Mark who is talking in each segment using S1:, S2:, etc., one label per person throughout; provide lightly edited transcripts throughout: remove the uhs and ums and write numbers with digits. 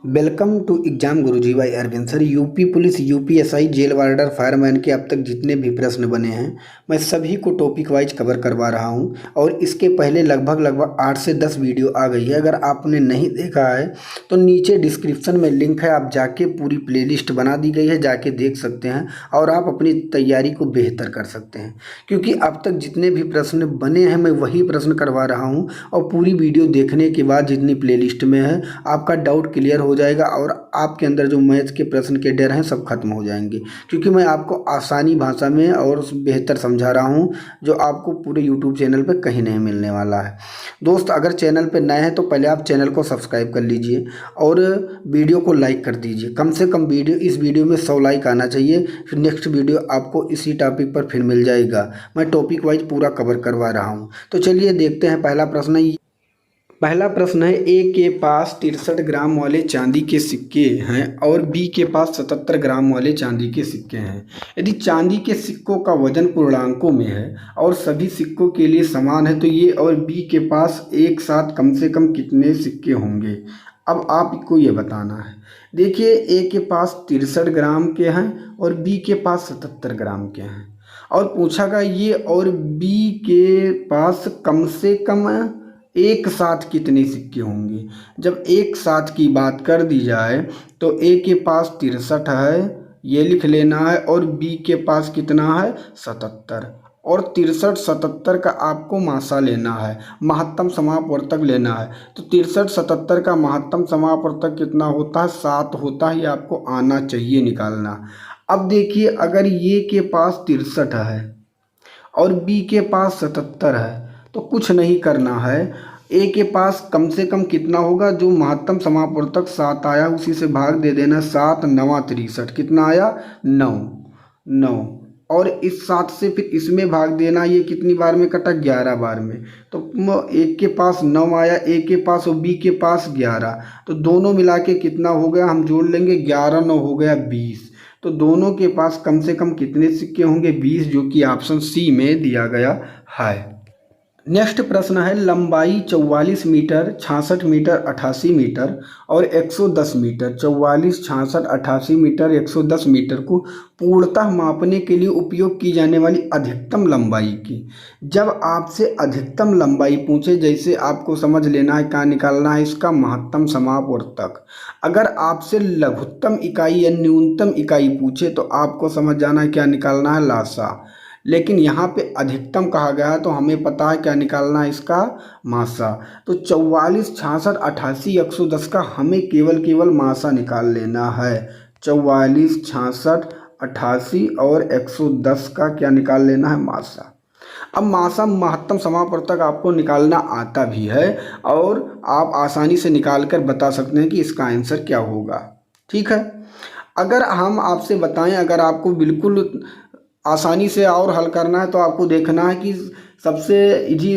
S1: Welcome to exam Guruji भाई Arvind sir. UP police, UPSI, jail warder, fireman के अब तक जितने भी प्रश्न बने हैं मैं सभी को टॉपिक वाइज कवर करवा रहा हूं। और इसके पहले लगभग 8 से 10 वीडियो आ गई है। अगर आपने नहीं देखा है तो नीचे डिस्क्रिप्शन में लिंक है, आप जाके पूरी प्लेलिस्ट बना दी गई है, जाके देख सकते हैं और आप अपनी तैयारी को बेहतर कर सकते हैं। क्योंकि अब तक जितने भी प्रश्न बने हैं मैं वही प्रश्न करवा रहा हूँ, और पूरी वीडियो देखने के बाद जितनी प्लेलिस्ट में है आपका डाउट क्लियर हो जाएगा और आपके अंदर जो मैथ के प्रश्न के डर हैं सब खत्म हो जाएंगे। क्योंकि मैं आपको आसानी भाषा में और बेहतर समझा रहा हूं, जो आपको पूरे यूट्यूब चैनल पे कहीं नहीं मिलने वाला है। दोस्त, अगर चैनल पे नए हैं तो पहले आप चैनल को सब्सक्राइब कर लीजिए और वीडियो को लाइक कर दीजिए। कम से कम इस वीडियो में 100 लाइक आना चाहिए। फिर नेक्स्ट वीडियो आपको इसी टॉपिक पर फिर मिल जाएगा। मैं टॉपिक वाइज पूरा कवर करवा रहा हूँ। तो चलिए देखते हैं। पहला प्रश्न है, ए के पास 63 ग्राम वाले चांदी के सिक्के हैं और बी के पास 77 ग्राम वाले चांदी के सिक्के हैं। यदि चांदी के सिक्कों का वजन पूर्णांकों में है और सभी सिक्कों के लिए समान है तो ये और बी के पास एक साथ कम से कम कितने सिक्के होंगे। अब आपको ये बताना है। देखिए, ए के पास 63 ग्राम के हैं और बी के पास 77 ग्राम के हैं, और पूछा गया ये और बी के पास कम से कम एक साथ कितने सिक्के होंगे। जब एक साथ की बात कर दी जाए तो ए के पास 63 है, ये लिख लेना है, और बी के पास कितना है 77, और 63 77 का आपको मासा लेना है, महत्तम समापवर्तक लेना है। तो 63 77 का महत्तम समापवर्तक कितना होता है, 7 होता है। ये आपको आना चाहिए निकालना। अब देखिए, अगर ये के पास 63 है और बी के पास 77 है तो कुछ नहीं करना है। ए के पास कम से कम कितना होगा, जो महत्तम समापवर्तक 7 आया उसी से भाग दे देना। 7 9 63, कितना आया 9 9, और इस 7 से फिर इसमें भाग देना। ये कितनी बार में कटा, 11 बार में। तो एक के पास 9 आया, ए के पास और बी के पास 11, तो दोनों मिला के कितना हो गया, हम जोड़ लेंगे, 11 9 हो गया 20। तो दोनों के पास कम से कम कितने सिक्के होंगे, 20, जो कि ऑप्शन सी में दिया गया है। नेक्स्ट प्रश्न है, लंबाई 44 मीटर, 66 मीटर, 88 मीटर और 110 मीटर, 44 66 88 मीटर 110 मीटर को पूर्णतः मापने के लिए उपयोग की जाने वाली अधिकतम लंबाई की। जब आपसे अधिकतम लंबाई पूछे, जैसे आपको समझ लेना है क्या निकालना है, इसका महत्तम समापवर्तक। अगर आपसे लघुत्तम इकाई या न्यूनतम इकाई पूछे तो आपको समझ जाना है क्या निकालना है, लासा। लेकिन यहाँ पे अधिकतम कहा गया है तो हमें पता है क्या निकालना है, इसका मासा। तो 44 66 88 110 का हमें केवल मासा निकाल लेना है। 44 66 88 और 110 का क्या निकाल लेना है, मासा। अब मासा महत्तम समापवर्तक आपको निकालना आता भी है और आप आसानी से निकाल कर बता सकते हैं कि इसका आंसर क्या होगा। ठीक है। अगर हम आपसे बताएं, अगर आपको बिल्कुल आसानी से और हल करना है तो आपको देखना है कि सबसे इजी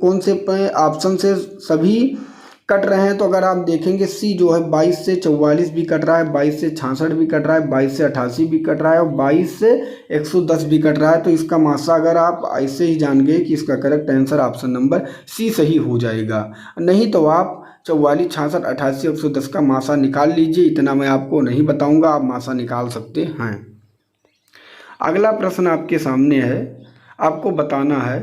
S1: कौन से ऑप्शन से सभी कट रहे हैं। तो अगर आप देखेंगे सी जो है 22 से 44 भी कट रहा है, 22 से 66 भी कट रहा है, 22 से 88 भी कट रहा है और 22 से 110 भी कट रहा है। तो इसका मासा अगर आप ऐसे ही जान गए कि इसका correct answer option number C सही हो जाएगा। नहीं तो आप 44 66 88 110 का मासा निकाल लीजिए। इतना मैं आपको नहीं बताऊंगा, आप मासा निकाल सकते हैं। अगला प्रश्न आपके सामने है, आपको बताना है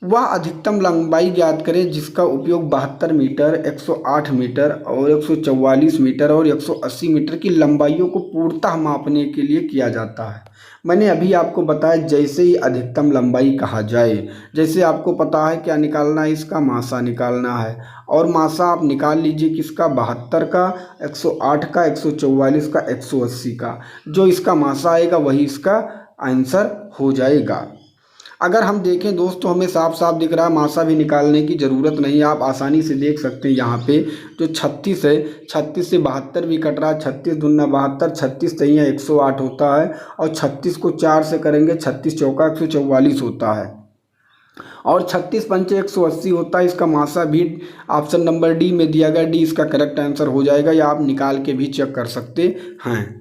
S1: वह अधिकतम लंबाई ज्ञात करें जिसका उपयोग 72 मीटर 108 मीटर और 144 मीटर और 180 मीटर की लंबाइयों को पूर्णतः मापने के लिए किया जाता है। मैंने अभी आपको बताया, जैसे ही अधिकतम लंबाई कहा जाए, जैसे आपको पता है क्या निकालना है, इसका मासा निकालना है। और मासा आप निकाल लीजिए किसका, 72 का, 108 का, 144 का, 180 का। जो इसका मासा आएगा वही इसका आंसर हो जाएगा। अगर हम देखें दोस्तों, हमें साफ साफ दिख रहा है, मासा भी निकालने की ज़रूरत नहीं है। आप आसानी से देख सकते हैं यहाँ पे जो 36 है, 36 से 72 भी कट रहा है। 36 दूना 72, 36 तैया 108 होता है, और 36 को 4 से करेंगे, 36 चौका 144 होता है, और 36 पंचे 180 होता है। इसका मासा भी ऑप्शन नंबर डी में दिया गया, डी इसका करेक्ट आंसर हो जाएगा। या आप निकाल के भी चेक कर सकते हैं।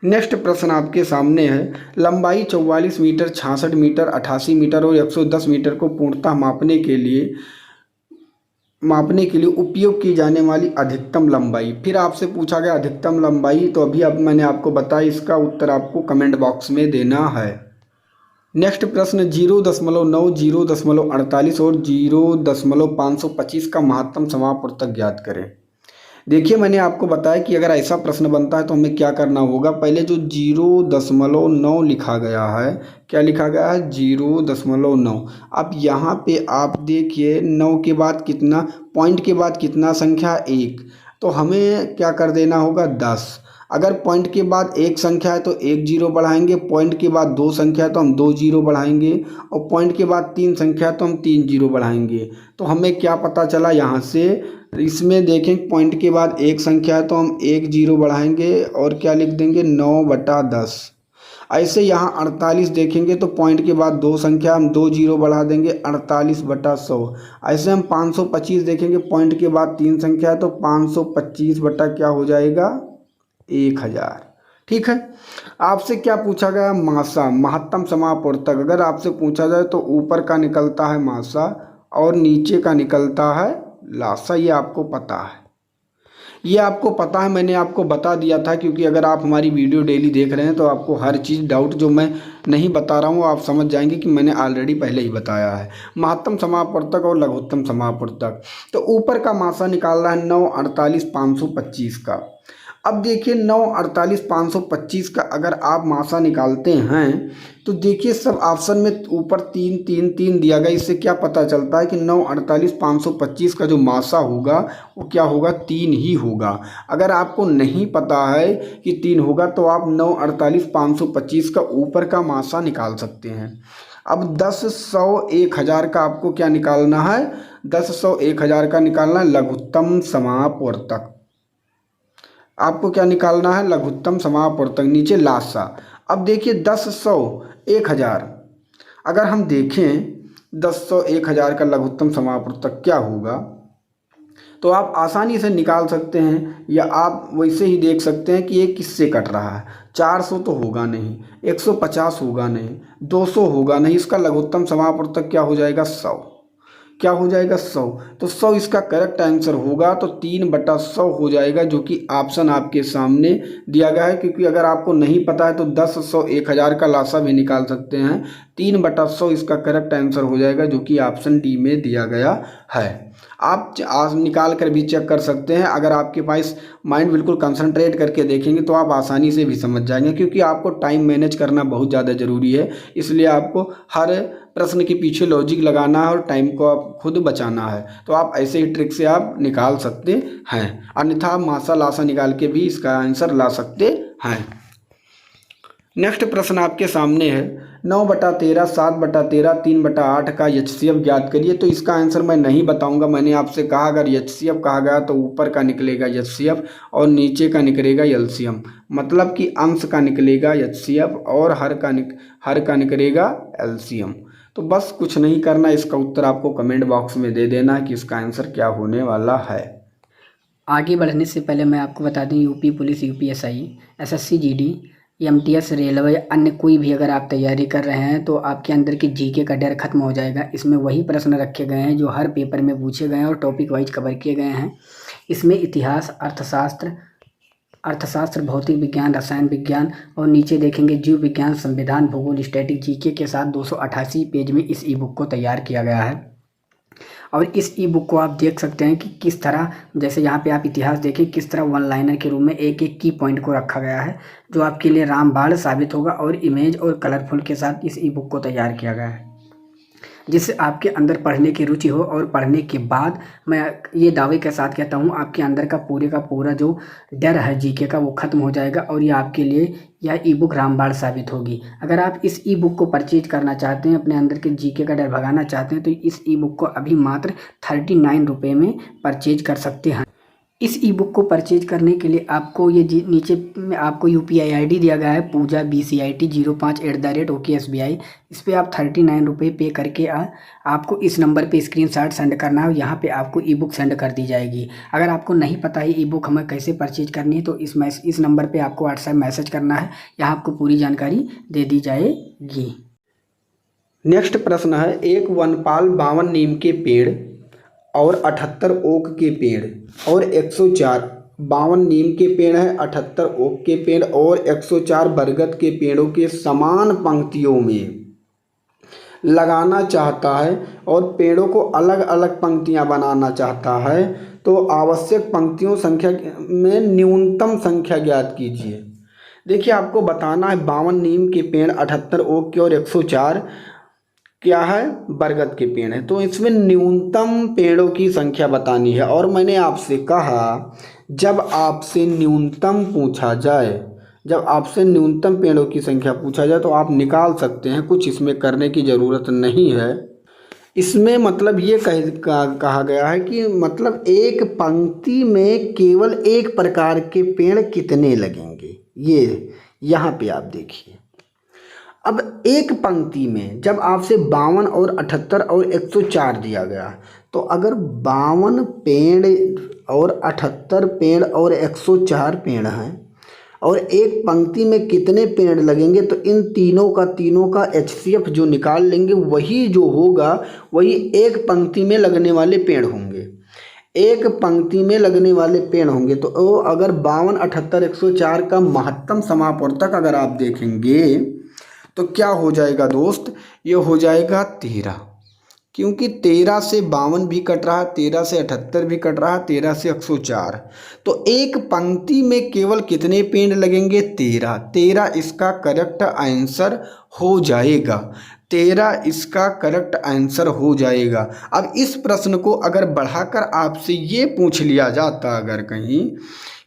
S1: नेक्स्ट प्रश्न आपके सामने है, लंबाई 44 मीटर, 66 मीटर, 88 मीटर और 110 मीटर को पूर्णतः मापने के लिए मापने के लिए उपयोग की जाने वाली अधिकतम लंबाई। फिर आपसे पूछा गया अधिकतम लंबाई, तो अभी अब मैंने आपको बताया, इसका उत्तर आपको कमेंट बॉक्स में देना है। नेक्स्ट प्रश्न 0.9, 0.48 और 0.525 का महत्तम समापवर्तक ज्ञात करें। देखिए मैंने आपको बताया कि अगर ऐसा प्रश्न बनता है तो हमें क्या करना होगा। पहले जो 0.9 लिखा गया है, क्या लिखा गया है 0.9। अब यहाँ पे आप देखिए 9 के बाद कितना, पॉइंट के बाद कितना संख्या 1, तो हमें क्या कर देना होगा 10। अगर पॉइंट के बाद एक संख्या है तो एक जीरो बढ़ाएंगे, पॉइंट के बाद दो संख्या है तो हम दो जीरो बढ़ाएंगे, और पॉइंट के बाद तीन संख्या है तो हम तीन जीरो बढ़ाएंगे। तो हमें क्या पता चला यहाँ से, इसमें देखें पॉइंट के बाद एक संख्या है तो हम एक जीरो बढ़ाएंगे और क्या लिख देंगे 9/10। ऐसे यहाँ 48 देखेंगे तो पॉइंट के बाद दो संख्या, हम दो जीरो बढ़ा देंगे 48/100। ऐसे हम 525 देखेंगे, पॉइंट के बाद तीन संख्या है तो 525 बटा क्या हो जाएगा 1000। ठीक है। आपसे क्या पूछा गया, मासा, महत्तम समापवर्तक। अगर आपसे पूछा जाए तो ऊपर का निकलता है मासा और नीचे का निकलता है लासा। ये आपको पता है, ये आपको पता है, मैंने आपको बता दिया था। क्योंकि अगर आप हमारी वीडियो डेली देख रहे हैं तो आपको हर चीज़ डाउट जो मैं नहीं बता रहा हूँ आप समझ जाएंगे कि मैंने ऑलरेडी पहले ही बताया है। महत्तम समापवर्तक और लघुत्तम समापवर्तक। तो ऊपर का मासा निकालना है 9, 48, 525 का। अब देखिए 9, 48, 525 का अगर आप मासा निकालते हैं तो देखिए सब ऑप्शन में ऊपर 3 3 3 दिया गया। इससे क्या पता चलता है कि 9, 48, 525 का जो मासा होगा वो क्या होगा 3 ही होगा। अगर आपको नहीं पता है कि 3 होगा तो आप 9, 48, 525 का ऊपर का मासा निकाल सकते हैं। अब 10, 100, 1000 का आपको क्या निकालना है, 10, 100, 1000 का निकालना है लघुत्तम समापवर्तक। आपको क्या निकालना है, लघुत्तम समापवर्तक, नीचे लासा। अब देखिए 10, 100, 1000, अगर हम देखें 10, 100, 1000 का लघुत्तम समापवर्तक क्या होगा तो आप आसानी से निकाल सकते हैं, या आप वैसे ही देख सकते हैं कि ये किससे कट रहा है। 400 तो होगा नहीं, 150 होगा नहीं, 200 होगा नहीं, इसका लघुत्तम समापवर्तक क्या हो जाएगा 100। क्या हो जाएगा 100। तो 100 इसका करेक्ट आंसर होगा, तो 3/100 हो जाएगा, जो कि ऑप्शन आपके सामने दिया गया है। क्योंकि अगर आपको नहीं पता है तो 10, 100, 1000 का लासा भी निकाल सकते हैं। 3/100 इसका करेक्ट आंसर हो जाएगा, जो कि ऑप्शन डी में दिया गया है। आप निकाल कर भी चेक कर सकते हैं। अगर आपके पास माइंड बिल्कुल कंसंट्रेट करके देखेंगे तो आप आसानी से भी समझ जाएंगे। क्योंकि आपको टाइम मैनेज करना बहुत ज़्यादा ज़रूरी है, इसलिए आपको हर प्रश्न के पीछे लॉजिक लगाना है और टाइम को आप खुद बचाना है। तो आप ऐसे ही ट्रिक से आप निकाल सकते हैं, अन्यथा आप मासा लासा निकाल के भी इसका आंसर ला सकते हैं। नेक्स्ट प्रश्न आपके सामने है 9/13, 7/13, 3/8 का HCF ज्ञात करिए। तो इसका आंसर मैं नहीं बताऊंगा। मैंने आपसे कहा अगर HCF कहा गया तो ऊपर का निकलेगा HCF और नीचे का निकलेगा LCM। मतलब कि अंश का निकलेगा HCF और हर का निकलेगा LCM। तो बस कुछ नहीं करना, इसका उत्तर आपको कमेंट बॉक्स में दे देना है कि इसका आंसर क्या होने वाला है।
S2: आगे बढ़ने से पहले मैं आपको बता दूं, UP police, UPSI, SSC GD, MTS, railway, अन्य कोई भी अगर आप तैयारी कर रहे हैं तो आपके अंदर की GK का डर खत्म हो जाएगा। इसमें वही प्रश्न रखे गए हैं जो हर पेपर में पूछे गए हैं और टॉपिक वाइज कवर किए गए हैं। इसमें इतिहास, अर्थशास्त्र, भौतिक विज्ञान, रसायन विज्ञान और नीचे देखेंगे जीव विज्ञान, संविधान, भूगोल, स्टैटिक, GK के साथ 288 पेज में इस ई बुक को तैयार किया गया है। और इस ई बुक को आप देख सकते हैं कि किस तरह, जैसे यहाँ पे आप इतिहास देखें, किस तरह वन लाइनर के रूप में एक एक की पॉइंट को रखा गया है, जो आपके लिए रामबाण साबित होगा। और इमेज और कलरफुल के साथ इस ई बुक को तैयार किया गया है, जिससे आपके अंदर पढ़ने की रुचि हो। और पढ़ने के बाद मैं ये दावे के साथ कहता हूँ आपके अंदर का पूरा जो डर है GK का वो ख़त्म हो जाएगा और ये आपके लिए यह ई बुक रामबाण साबित होगी। अगर आप इस ई बुक को परचेज करना चाहते हैं, अपने अंदर के GK का डर भगाना चाहते हैं, तो इस ई बुक को अभी मात्र 39 रुपये में परचेज कर सकते हैं। इस ई बुक को परचेज करने के लिए आपको ये नीचे में आपको UPI ID दिया गया है, पूजा BCIT 05@OKSBI। इस पर आप 39 रुपये पे करके आपको इस नंबर पे स्क्रीनशॉट सेंड करना है और यहाँ पे आपको ई बुक सेंड कर दी जाएगी। अगर आपको नहीं पता है ई बुक हमें कैसे परचेज करनी है तो इस नंबर पे आपको WhatsApp मैसेज करना है, यहाँ आपको पूरी जानकारी दे दी जाएगी।
S1: नेक्स्ट प्रश्न है, एक वनपाल 52 नीम के पेड़ और 78 ओक के पेड़ और 104 52 नीम के पेड़ है, 78 ओक के पेड़ और 104 बरगद के पेड़ों के समान पंक्तियों में लगाना चाहता है और पेड़ों को अलग अलग पंक्तियां बनाना चाहता है, तो आवश्यक पंक्तियों संख्या में न्यूनतम संख्या ज्ञात कीजिए। देखिए, आपको बताना है 52 नीम के पेड़, 78 ओक के और 104 क्या है, बरगद के पेड़ है। तो इसमें न्यूनतम पेड़ों की संख्या बतानी है। और मैंने आपसे कहा, जब आपसे न्यूनतम पूछा जाए, जब आपसे न्यूनतम पेड़ों की संख्या पूछा जाए तो आप निकाल सकते हैं, कुछ इसमें करने की ज़रूरत नहीं है। इसमें मतलब ये कहा गया है कि मतलब एक पंक्ति में केवल एक प्रकार के पेड़ कितने लगेंगे, ये यहाँ पे आप देखिए। अब एक पंक्ति में जब आपसे 52 और 78 और 104 दिया गया, तो अगर 52 पेड़ और 78 पेड़ और 104 पेड़ हैं और एक पंक्ति में कितने पेड़ लगेंगे, तो इन तीनों का HCF जो निकाल लेंगे, वही जो होगा वही एक पंक्ति में लगने वाले पेड़ होंगे। एक पंक्ति में लगने वाले पेड़ होंगे। तो वो अगर 52, 78, 104 का महत्तम समापवर्तक अगर आप देखेंगे तो क्या हो जाएगा दोस्त, ये हो जाएगा 13, क्योंकि 13 से 52 भी कट रहा, 13 से 78 भी कट रहा, 13 से 104। तो एक पंक्ति में केवल कितने पेड़ लगेंगे, 13। 13 इसका करेक्ट आंसर हो जाएगा, 13 इसका करेक्ट आंसर हो जाएगा। अब इस प्रश्न को अगर बढ़ाकर आपसे ये पूछ लिया जाता अगर कहीं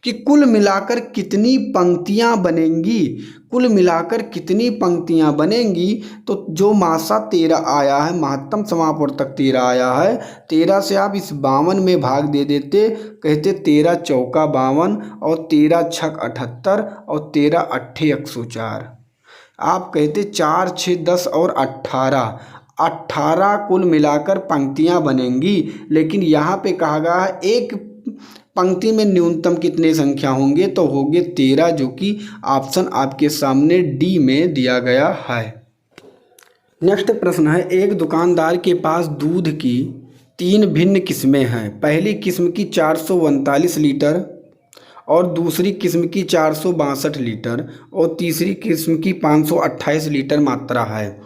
S1: कि कुल मिलाकर कितनी पंक्तियां बनेंगी, कुल मिलाकर कितनी पंक्तियां बनेंगी, तो जो मासा 13 आया है, महत्तम समापवर्तक 13 आया है, 13 से आप इस 52 में भाग दे देते, कहते 13 चौका 52 और 13 छक 78 और 13 अट्ठे 104। आप कहते 4 6 10 और 18 कुल मिलाकर पंक्तियां बनेंगी। लेकिन यहाँ पे कहा गया है एक पंक्ति में न्यूनतम कितने संख्या होंगे, तो होंगे 13, जो कि ऑप्शन आपके सामने डी में दिया गया है। नेक्स्ट प्रश्न है, एक दुकानदार के पास दूध की 3 भिन्न किस्में हैं। पहली किस्म की 439 लीटर और दूसरी किस्म की 462 लीटर और तीसरी किस्म की 528 लीटर मात्रा है।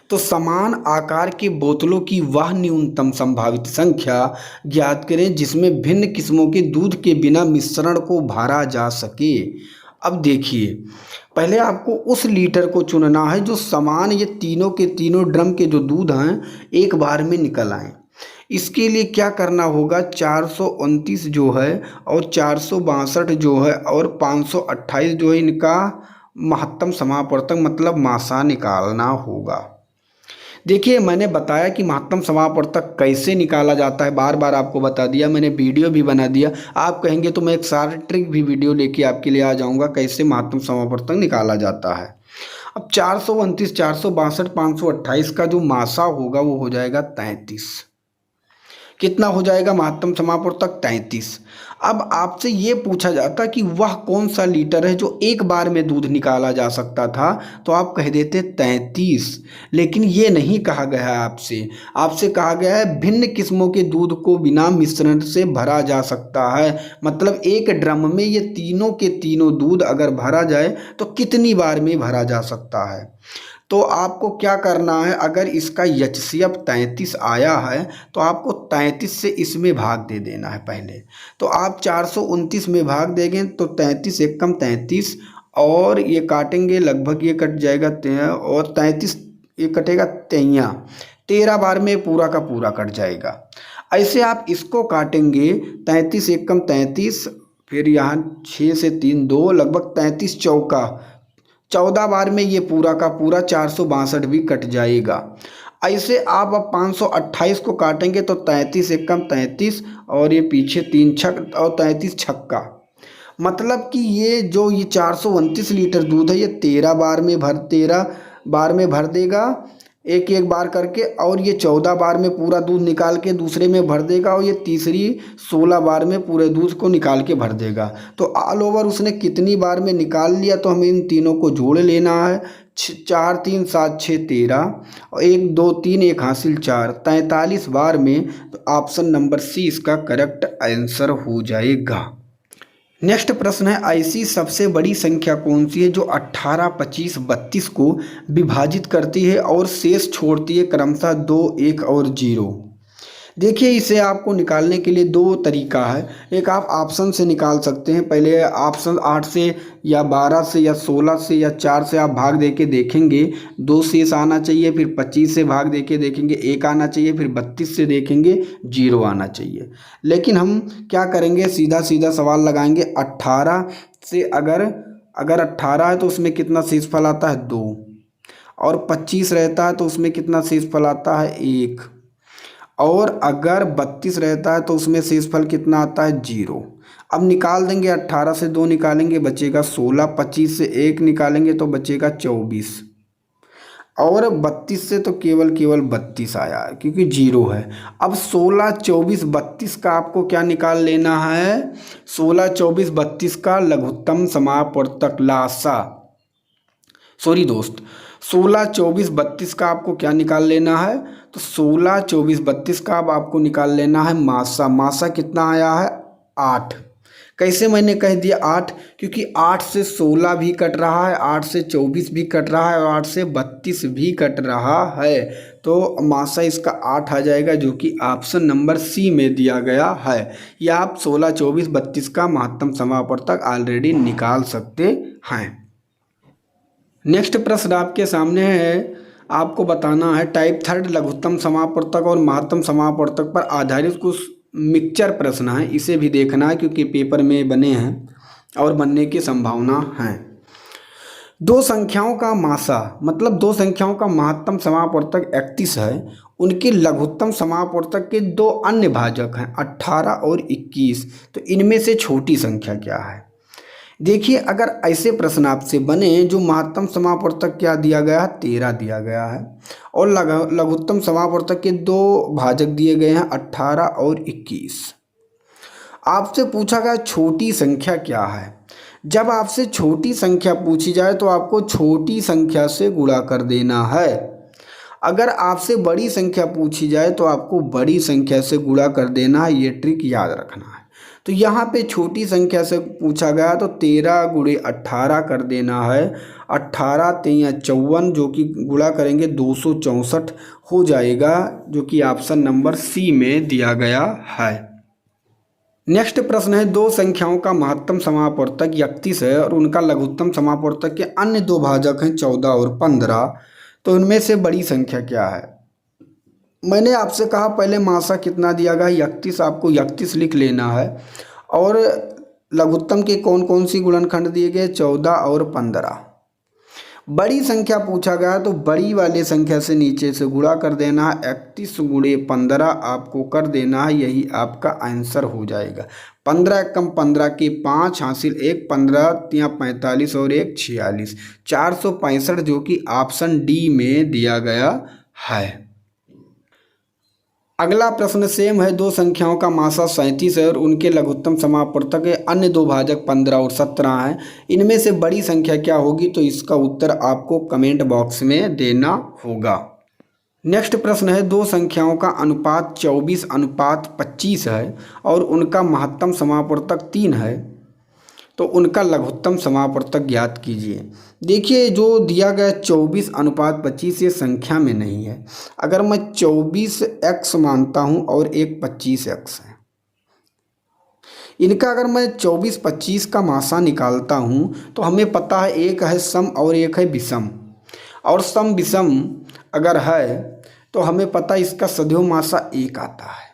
S1: तो समान आकार की बोतलों की वह न्यूनतम संभावित संख्या ज्ञात करें जिसमें भिन्न किस्मों के दूध के बिना मिश्रण को भरा जा सके। अब देखिए, पहले आपको उस लीटर को चुनना है जो समान ये तीनों के तीनों ड्रम के जो दूध हैं एक बार में निकल आए। इसके लिए क्या करना होगा, 429 जो है और 462 जो है और 528 जो है, इनका महत्तम समापवर्तक मतलब मासा निकालना होगा। देखिए, मैंने बताया कि महत्तम समापवर्तक कैसे निकाला जाता है, बार बार आपको बता दिया, मैंने वीडियो भी बना दिया। आप कहेंगे तो मैं एक सारी ट्रिक भी वीडियो लेके आपके लिए आ जाऊंगा कैसे महत्तम समापवर्तक निकाला जाता है। अब 429, 462, 528 का जो मासा होगा वो हो जाएगा 33। कितना हो जाएगा महत्तम समापवर्तक, 33। अब आपसे ये पूछा जाता कि वह कौन सा लीटर है जो एक बार में दूध निकाला जा सकता था, तो आप कह देते 33। लेकिन ये नहीं कहा गया है आपसे कहा गया है भिन्न किस्मों के दूध को बिना मिश्रण से भरा जा सकता है। मतलब एक ड्रम में ये तीनों के तीनों दूध अगर भरा जाए तो कितनी बार में भरा जा सकता है। तो आपको क्या करना है, अगर इसका HCF 33 आया है तो आपको 33 से इसमें भाग दे देना है पहले। तो आप 429 में भाग देंगे तो 33 एक कम 33 और ये काटेंगे, लगभग ये कट जाएगा और 33 ये कटेगा 13 बार में पूरा का पूरा कट जाएगा। ऐसे आप इसको काटेंगे, 33 एक कम 33, फिर यहाँ 6 से 3 2, लगभग 33 चौका 14 बार में ये पूरा का पूरा 462 भी कट जाएगा। ऐसे आप अब 528 को काटेंगे तो 33 एक कम 33 और ये पीछे 3 छक और 33 छक्का, मतलब कि ये जो ये 429 लीटर दूध है ये 13 बार में भर देगा एक एक बार करके, और ये 14 बार में पूरा दूध निकाल के दूसरे में भर देगा और ये तीसरी 16 बार में पूरे दूध को निकाल के भर देगा। तो ऑल ओवर उसने कितनी बार में निकाल लिया, तो हमें इन तीनों को जोड़ लेना है। 4 3 7 6 13 और 1 2 3 1 हासिल 4 43 बार में, तो ऑप्शन नंबर सी इसका करेक्ट आंसर हो जाएगा। नेक्स्ट प्रश्न है, ऐसी सबसे बड़ी संख्या कौन सी है जो 18, 25, 32 को विभाजित करती है और शेष छोड़ती है क्रमशः 2, 1 और 0। देखिए, इसे आपको निकालने के लिए दो तरीका है। एक आप ऑप्शन से निकाल सकते हैं। पहले ऑप्शन 8 से या 12 से या 16 से या 4 से आप भाग दे के देखेंगे, 2 शेष आना चाहिए। फिर 25 से भाग दे के देखेंगे, 1 आना चाहिए। फिर 32 से देखेंगे, 0 आना चाहिए। लेकिन हम क्या करेंगे, सीधा सीधा सवाल लगाएंगे। 18 से अगर 18 है तो उसमें कितना शेषफल आता है, 2। और 25 रहता है तो उसमें कितना शेषफल आता है, 1। और अगर 32 रहता है तो उसमें शेषफल कितना आता है, 0। अब निकाल देंगे, 18 से 2 निकालेंगे बचेगा 16, 25 से 1 निकालेंगे तो बचेगा 24, और 32 से तो केवल 32 आया है क्योंकि 0 है। अब 16, 24, 32 का आपको क्या निकाल लेना है, 16, 24, 32 का लघुत्तम समापवर्तक लासा। सॉरी दोस्त, 16, 24, 32 का आपको क्या निकाल लेना है, तो 16, 24, 32 का अब आपको निकाल लेना है मासा। मासा कितना आया है, 8। कैसे मैंने कह दिया 8, क्योंकि 8 से 16 भी कट रहा है, 8 से 24 भी कट रहा है और 8 से 32 भी कट रहा है। तो मासा इसका 8 आ जाएगा, जो कि ऑप्शन नंबर सी में दिया गया है। या आप 16, 24, 32 का महत्तम समापवर्तक ऑलरेडी निकाल सकते हैं। नेक्स्ट प्रश्न आपके सामने है, आपको बताना है टाइप 3 लघुत्तम समापवर्तक और महत्तम समापवर्तक पर आधारित कुछ मिक्सचर प्रश्न है। इसे भी देखना है क्योंकि पेपर में बने हैं और बनने की संभावना है। दो संख्याओं का मासा मतलब दो संख्याओं का महत्तम समापवर्तक 31 है, उनके लघुत्तम समापवर्तक के दो अन्य भाजक हैं 18 और 21, तो इनमें से छोटी संख्या क्या है। देखिए, अगर ऐसे प्रश्न आपसे बने जो महत्तम समापवर्तक क्या दिया गया है, 13 दिया गया है, और लघुत्तम समापवर्तक के दो भाजक दिए गए हैं 18 और 21। आपसे पूछा गया छोटी संख्या क्या है। जब आपसे छोटी संख्या पूछी जाए तो आपको छोटी संख्या से गुणा कर देना है। अगर आपसे बड़ी संख्या पूछी जाए तो आपको बड़ी संख्या से गुणा कर देना है। ये ट्रिक याद रखना है। तो यहाँ पे छोटी संख्या से पूछा गया तो 13 गुणे 18 कर देना है। 18 तेया 54, जो कि गुणा करेंगे 264 हो जाएगा, जो कि ऑप्शन नंबर सी में दिया गया है। नेक्स्ट प्रश्न है, दो संख्याओं का महत्तम समापवर्तक 31 है और उनका लघुत्तम समापवर्तक के अन्य दो भाजक हैं 14 और 15, तो उनमें से बड़ी संख्या क्या है। मैंने आपसे कहा पहले मासा कितना दिया गया, 31, आपको 31 लिख लेना है। और लघुत्तम के कौन कौन सी गुणनखंड दिए गए, 14 और 15। बड़ी संख्या पूछा गया तो बड़ी वाले संख्या से नीचे से गुणा कर देना है। 31 गुणे 15 आपको कर देना है, यही आपका आंसर हो जाएगा। 15 कम 15 के 5 हासिल 1, 15 तिया 45 और 1 46, 465, जो कि ऑप्शन डी में दिया गया है। अगला प्रश्न सेम है, दो संख्याओं का मासा 37 है और उनके लघुत्तम समापवर्तक है अन्य दो भाजक 15 और 17 हैं, इनमें से बड़ी संख्या क्या होगी। तो इसका उत्तर आपको कमेंट बॉक्स में देना होगा। नेक्स्ट प्रश्न है, दो संख्याओं का अनुपात 24:25 है और उनका महत्तम समापवर्तक 3 है, तो उनका लघुत्तम समापवर्तक ज्ञात कीजिए। देखिए, जो दिया गया 24:25 ये संख्या में नहीं है। अगर मैं 24x मानता हूं और एक 25x है, इनका अगर मैं 24-25 का मासा निकालता हूं तो हमें पता है एक है सम और एक है विषम, और सम विषम अगर है तो हमें पता है इसका सदैव मासा 1 आता है।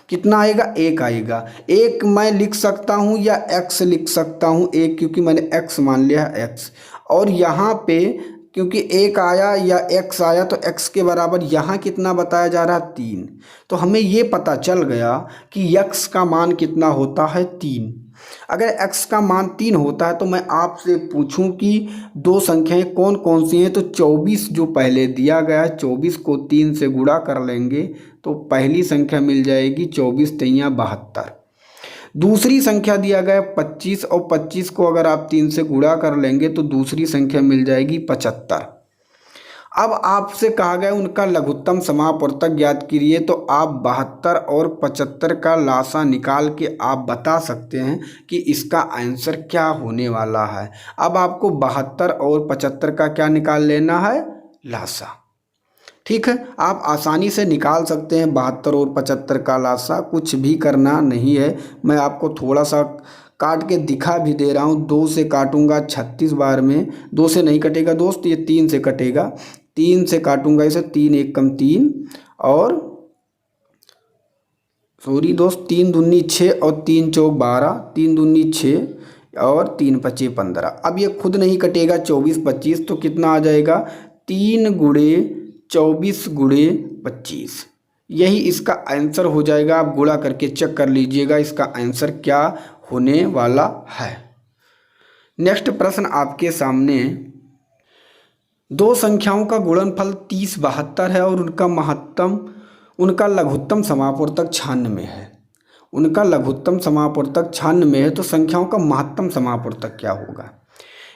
S1: कितना आएगा, 1 आएगा। 1 मैं लिख सकता हूँ या x लिख सकता हूँ, 1 क्योंकि मैंने x मान लिया है x, और यहाँ पे क्योंकि 1 आया या x आया तो x के बराबर यहाँ कितना बताया जा रहा है, 3। तो हमें ये पता चल गया कि x का मान कितना होता है, 3। अगर x का मान 3 होता है तो मैं आपसे पूछूं कि दो संख्याएं कौन कौन सी हैं, तो 24 जो पहले दिया गया है, 24 को 3 से गुणा कर लेंगे तो पहली संख्या मिल जाएगी 24 तिया 72। दूसरी संख्या दिया गया 25 और 25 को अगर आप 3 से गुणा कर लेंगे तो दूसरी संख्या मिल जाएगी 75। अब आपसे कहा गया उनका लघुत्तम समापवर्तक ज्ञात कीजिए, तो आप 72 और 75 का लासा निकाल के आप बता सकते हैं कि इसका आंसर क्या होने वाला है। अब आपको 72 और 75 का क्या निकाल लेना है, लासा। ठीक है, आप आसानी से निकाल सकते हैं 72 और 75 का लासा, कुछ भी करना नहीं है। मैं आपको थोड़ा सा काट के दिखा भी दे रहा हूँ। 2 से काटूंगा 36 बार में, 2 से नहीं कटेगा दोस्त, ये 3 से कटेगा। 3 से काटूंगा इसे, 3 एक कम 3 और सॉरी दोस्त 3 दूनी 6 और 3 चौक 12, 3 दूनी 6 और 3 पचे 15। अब ये खुद नहीं कटेगा 24 25, तो कितना आ जाएगा 3 गुणे 24 गुणे 25। यही इसका आंसर हो जाएगा। आप गुणा करके चेक कर लीजिएगा इसका आंसर क्या होने वाला है। नेक्स्ट प्रश्न आपके सामने, दो संख्याओं का गुणनफल 30 72 है और उनका लघुत्तम समापवर्तक 96 है। उनका लघुत्तम समापवर्तक 96 है, तो संख्याओं का महत्तम समापवर्तक क्या होगा।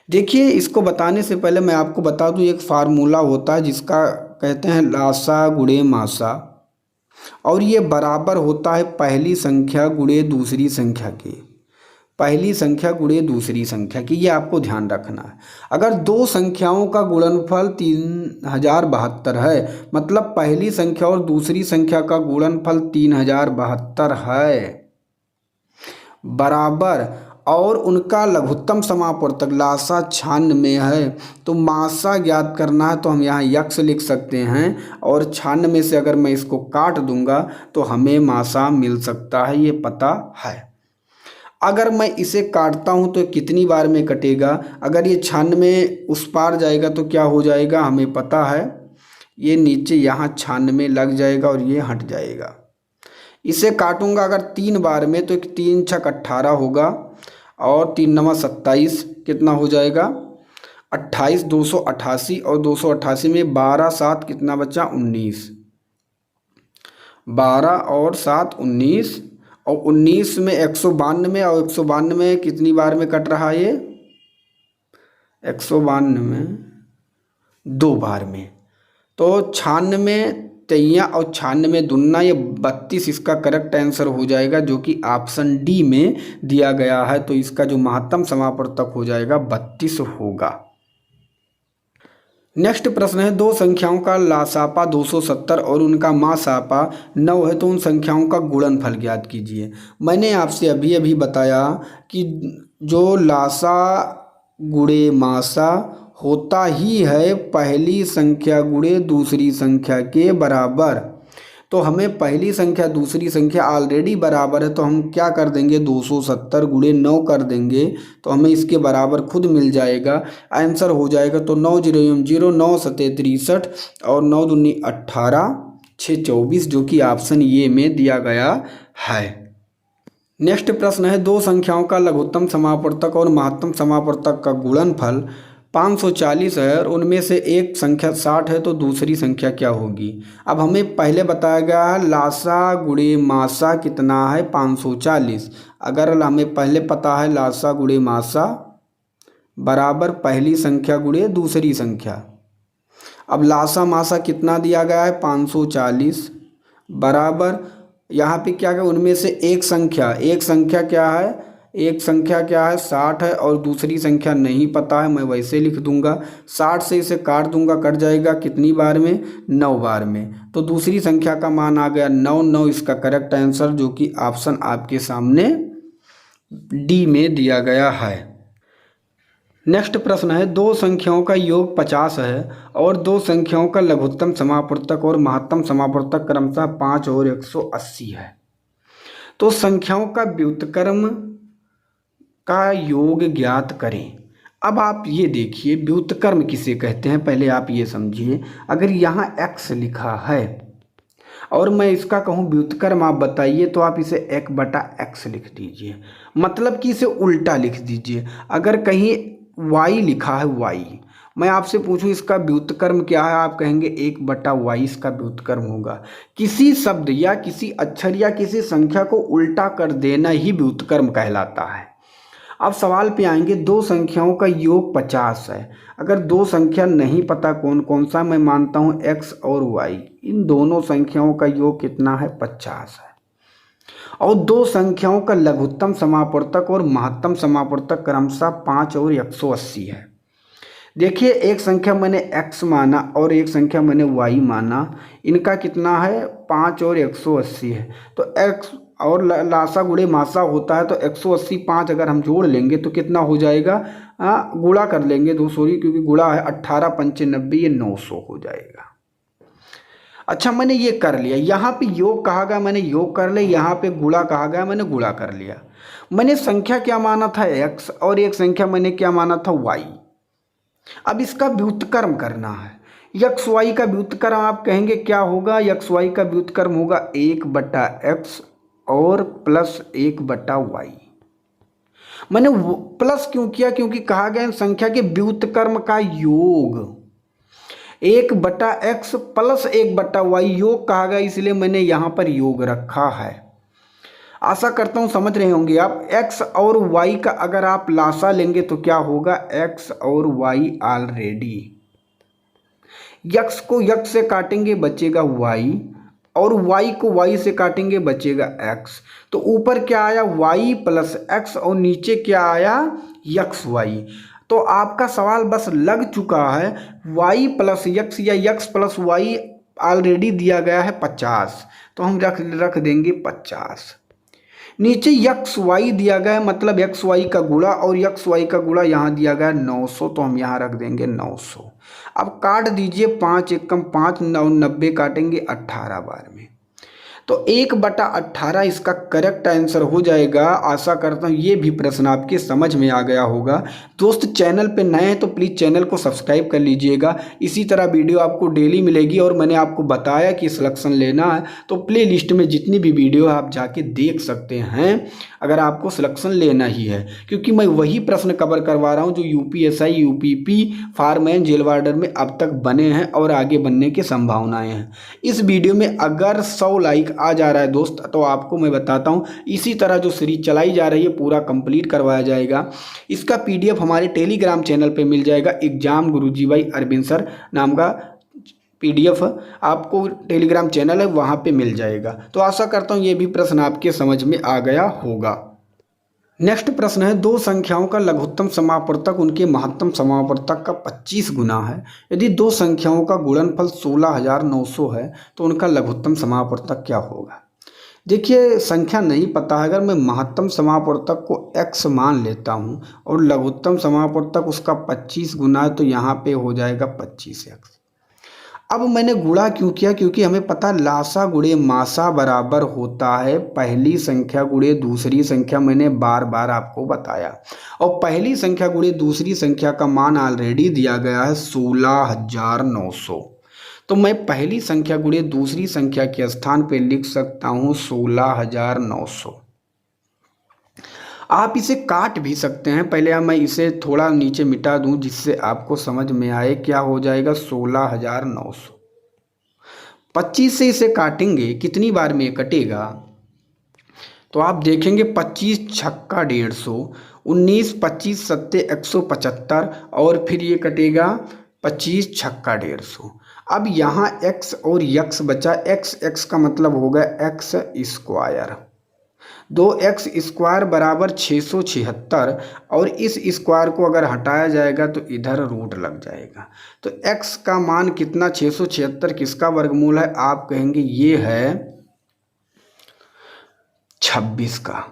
S1: देखिए, इसको बताने से पहले मैं आपको बता दूं, एक फार्मूला होता है जिसका कहते हैं लासा गुणे मासा, और ये बराबर होता है पहली संख्या गुणे दूसरी संख्या के। पहली संख्या गुणे दूसरी संख्या की, ये आपको ध्यान रखना है। अगर दो संख्याओं का गुणनफल 3072 है, मतलब पहली संख्या और दूसरी संख्या का गुणनफल 3072 है, बराबर, और उनका लघुत्तम समापवर्तक लासा 96 है, तो मासा ज्ञात करना है। तो हम यहाँ यक्स लिख सकते हैं, और 96 से अगर मैं इसको काट दूंगा तो हमें मासा मिल सकता है, ये पता है। अगर मैं इसे काटता हूँ तो कितनी बार में कटेगा, अगर ये 96 उस पार जाएगा तो क्या हो जाएगा हमें पता है, ये नीचे यहाँ 96 लग जाएगा और ये हट जाएगा। इसे काटूंगा अगर 3 बार में तो 3 छक 18 होगा, और 3 नवा 27, कितना हो जाएगा 28, 288, और 288 में 12 7 कितना बचा 19, 12 और 7 19, और 19 में 192, और 192 में कितनी बार में कट रहा है ये 192 में 2 बार में, तो 96 तैया और 96 दुन्ना, ये 32 इसका करेक्ट आंसर हो जाएगा, जो कि ऑप्शन डी में दिया गया है। तो इसका जो महत्तम समापवर्तक हो जाएगा 32 होगा। नेक्स्ट प्रश्न है, दो संख्याओं का लासापा 270 और उनका मासापा 9 है, तो उन संख्याओं का गुणनफल ज्ञात कीजिए। मैंने आपसे अभी अभी बताया कि जो लासा गुणे मासा होता ही है पहली संख्या गुणे दूसरी संख्या के बराबर, तो हमें पहली संख्या दूसरी संख्या ऑलरेडी बराबर है, तो हम क्या कर देंगे 270 गुणे 9 कर देंगे, तो हमें इसके बराबर खुद मिल जाएगा, आंसर हो जाएगा। तो 9 0 0 9 7 63 और 9 दूनी 18 6 24, जो कि ऑप्शन ए में दिया गया है। नेक्स्ट प्रश्न है, दो संख्याओं का लघुत्तम समापवर्तक और महत्तम समापवर्तक का गुणनफल 540 है और उनमें से एक संख्या 60 है, तो दूसरी संख्या क्या होगी। अब हमें पहले बताया गया है लासा गुणे मासा कितना है 540। अगर हमें पहले पता है लासा गुणे मासा बराबर पहली संख्या गुणे दूसरी संख्या, अब लासा मासा कितना दिया गया है 540 बराबर, यहाँ पे क्या है उनमें से एक संख्या क्या है, एक संख्या क्या है 60 है, और दूसरी संख्या नहीं पता है, मैं वैसे लिख दूंगा 60 से इसे काट दूंगा, कट जाएगा कितनी बार में 9 बार में, तो दूसरी संख्या का मान आ गया 9 9 इसका करेक्ट आंसर, जो कि ऑप्शन आपके सामने डी में दिया गया है। नेक्स्ट प्रश्न है, दो संख्याओं का योग 50 है और दो संख्याओं का लघुत्तम समापवर्तक और महत्तम समापवर्तक क्रमशः 5 और 180 है, तो संख्याओं का व्युत्क्रम का योग ज्ञात करें। अब आप ये देखिए व्युत्क्रम किसे कहते हैं, पहले आप ये समझिए। अगर यहाँ x लिखा है और मैं इसका कहूँ व्युत्क्रम आप बताइए, तो आप इसे 1/x लिख दीजिए, मतलब कि इसे उल्टा लिख दीजिए। अगर कहीं y लिखा है मैं आपसे पूछूं इसका व्युत्क्रम क्या है, आप कहेंगे 1/y इसका व्युत्क्रम होगा। किसी शब्द या किसी अक्षर या किसी संख्या को उल्टा कर देना ही व्युत्क्रम कहलाता है। अब सवाल पे आएंगे, दो संख्याओं का योग 50 है। अगर दो संख्या नहीं पता कौन कौन सा, मैं मानता हूं x और y, इन दोनों संख्याओं का योग कितना है, 50 है। और दो संख्याओं का लघुत्तम समापवर्तक और महत्तम समापवर्तक क्रमशः 5 और 180 है। देखिए, एक संख्या मैंने x माना और एक संख्या मैंने y माना, इनका कितना है, 5 और 180 है। तो x और लासा गुणे मासा होता है, तो 180 5 अगर हम जोड़ लेंगे तो कितना हो जाएगा, गुणा कर लेंगे, क्योंकि गुणा है, 18 पंचे 90, ये 900 हो जाएगा। अच्छा, मैंने ये कर लिया, यहाँ पे योग कहा गया, मैंने योग कर लिया, यहाँ पे गुणा कहा गया, मैंने गुणा कर लिया। मैंने संख्या क्या माना था, x, और एक संख्या मैंने क्या माना था, y। अब इसका व्युत्क्रम करना है। एक्स वाई का व्युत्क्रम आप कहेंगे क्या होगा, एक्स वाई का व्युत्क्रम होगा 1/x और प्लस 1/y। मैंने प्लस क्यों किया, क्योंकि कहा गया संख्या के व्युत्क्रम का योग 1/x प्लस 1/y योग कहा गया, इसलिए मैंने यहां पर योग रखा है। आशा करता हूं समझ रहे होंगे आप। x और y का अगर आप लासा लेंगे तो क्या होगा, x और y ऑलरेडी, x को x से काटेंगे बचेगा y, और y को y से काटेंगे बचेगा x। तो ऊपर क्या आया, y प्लस x, और नीचे क्या आया, xy। तो आपका सवाल बस लग चुका है। y प्लस x या x प्लस y ऑलरेडी दिया गया है 50, तो हम रख देंगे 50। नीचे एक्स वाई दिया गया है, मतलब एक्स वाई का गुणा, और एक्स वाई का गुणा यहाँ दिया गया है 900, तो हम यहाँ रख देंगे 900। अब काट दीजिए, 5 एकम 5, 90 काटेंगे 18 बार में, तो 1/18 इसका करेक्ट आंसर हो जाएगा। आशा करता हूँ ये भी प्रश्न आपके समझ में आ गया होगा। दोस्त, चैनल पे नए हैं तो प्लीज़ चैनल को सब्सक्राइब कर लीजिएगा। इसी तरह वीडियो आपको डेली मिलेगी, और मैंने आपको बताया कि सिलेक्शन लेना है तो प्ले लिस्ट में जितनी भी वीडियो है आप जाके देख सकते हैं, अगर आपको सिलेक्शन लेना ही है, क्योंकि मैं वही प्रश्न कवर करवा रहा हूँ जो UPSI, UPP, fireman, jail warder में अब तक बने हैं और आगे बनने की संभावनाएं हैं। इस वीडियो में अगर 100 लाइक आ जा रहा है दोस्त, तो आपको मैं बताता हूं इसी तरह जो सीरीज चलाई जा रही है पूरा कंप्लीट करवाया जाएगा। इसका पीडीएफ हमारे टेलीग्राम चैनल पे मिल जाएगा, exam Guruji by Arvind sir नाम का पीडीएफ आपको टेलीग्राम चैनल है वहां पे मिल जाएगा। तो आशा करता हूं ये भी प्रश्न आपके समझ में आ गया होगा। नेक्स्ट प्रश्न है, दो संख्याओं का लघुत्तम समापवर्तक उनके महत्तम समापवर्तक का 25 गुना है। यदि दो संख्याओं का गुणनफल 16,900 है तो उनका लघुत्तम समापवर्तक क्या होगा। देखिए, संख्या नहीं पता है, अगर मैं महत्तम समापवर्तक को x मान लेता हूं और लघुत्तम समापवर्तक उसका 25 गुना है, तो यहाँ पे हो जाएगा 25x। अब मैंने गुणा क्यों किया, क्योंकि हमें पता लासा गुणे मासा बराबर होता है पहली संख्या गुणे दूसरी संख्या, मैंने बार बार आपको बताया। और पहली संख्या गुणे दूसरी संख्या का मान ऑलरेडी दिया गया है 16,900, तो मैं पहली संख्या गुणे दूसरी संख्या के स्थान पे लिख सकता हूँ 16,900। आप इसे काट भी सकते हैं, पहले मैं इसे थोड़ा नीचे मिटा दूं जिससे आपको समझ में आए। क्या हो जाएगा, 16,900। 25 से इसे काटेंगे, कितनी बार में कटेगा, तो आप देखेंगे 25 छक्का 150, 19 25 सत्ते 175, और फिर ये कटेगा 25 छक्का 150। अब यहाँ x और x बचा, x का मतलब होगा x स्क्वायर, 2x स्क्वायर बराबर 676, और इस स्क्वायर को अगर हटाया जाएगा तो इधर रूट लग जाएगा। तो x का मान कितना, 676 किसका वर्गमूल है, आप कहेंगे ये है 26 का।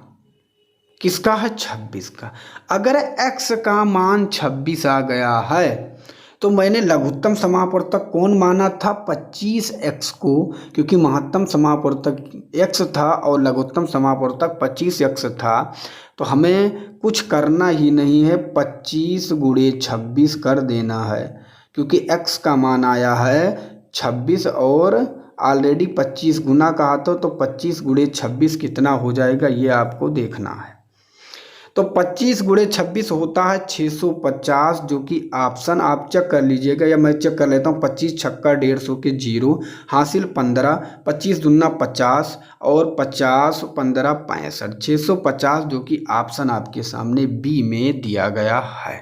S1: किसका है, 26 का। अगर x का मान 26 आ गया है तो मैंने लघुत्तम समापवर्तक कौन माना था, 25x को, क्योंकि महत्तम समापवर्तक x था और लघुत्तम समापवर्तक 25x था। तो हमें कुछ करना ही नहीं है, 25 गुणे 26 कर देना है, क्योंकि x का मान आया है 26 और ऑलरेडी 25 गुना कहा था, तो 25 गुणे 26 कितना हो जाएगा ये आपको देखना है। तो 25 गुणे 26 होता है 650, जो कि ऑप्शन आप चेक कर लीजिएगा या मैं चेक कर लेता हूँ। 25 छक्का 150 के 0 हासिल 15, 25 दूना 50 और 50 15 65, 650 जो कि ऑप्शन आपके सामने बी में दिया गया है।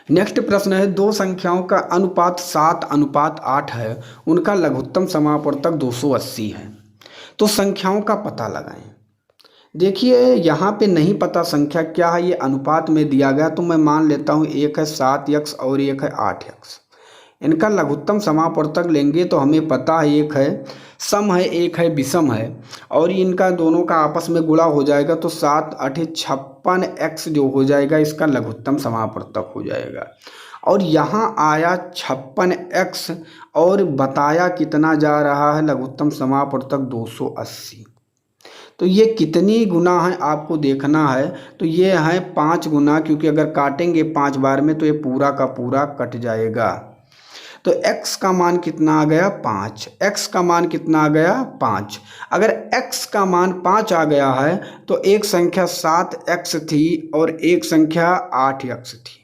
S1: नेक्स्ट प्रश्न है, दो संख्याओं का अनुपात 7:8 है, उनका लघुत्तम समापवर्तक 280 है, तो संख्याओं का पता लगाएं। देखिए यहाँ पे नहीं पता संख्या क्या है, ये अनुपात में दिया गया, तो मैं मान लेता हूँ एक है 7x और एक है 8x। इनका लघुत्तम समापवर्तक लेंगे तो हमें पता है एक है सम है एक है विषम है, और इनका दोनों का आपस में गुणा हो जाएगा तो 7 8 56x जो हो जाएगा इसका लघुत्तम समापवर्तक हो जाएगा। और यहाँ आया 56x और बताया कितना जा रहा है लघुत्तम समापवर्तक 280। तो ये कितनी गुना है आपको देखना है, तो ये है 5 गुना, क्योंकि अगर काटेंगे 5 बार में तो ये पूरा का पूरा कट जाएगा। तो x का मान कितना आ गया 5, x का मान कितना आ गया 5। अगर x का मान 5 आ गया है तो एक संख्या 7x थी और एक संख्या 8x थी,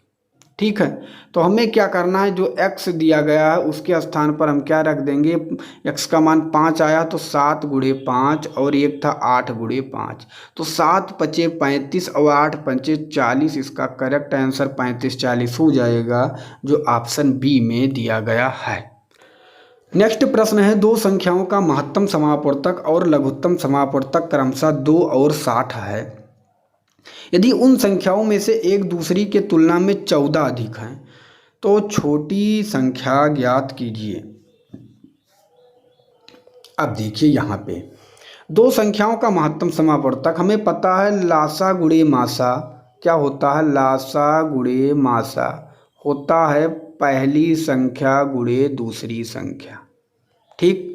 S1: ठीक है। तो हमें क्या करना है, जो x दिया गया है उसके स्थान पर हम क्या रख देंगे, x का मान 5 आया तो 7 गुणे 5 और एक था 8 गुणे 5, तो 7 पचे 35 और 8 पंचे 40, इसका करेक्ट आंसर 35 40 हो जाएगा, जो ऑप्शन बी में दिया गया है। नेक्स्ट प्रश्न है, दो संख्याओं का महत्तम समापवर्तक और लघुत्तम समापवर्तक क्रमशः 2 और 60 है। यदि उन संख्याओं में से एक दूसरी के तुलना में 14 अधिक है तो छोटी संख्या ज्ञात कीजिए। अब देखिए यहाँ पे दो संख्याओं का महत्तम समापवर्तक हमें पता है लासा गुणे मासा क्या होता है, लासा गुणे मासा होता है पहली संख्या गुणे दूसरी संख्या, ठीक।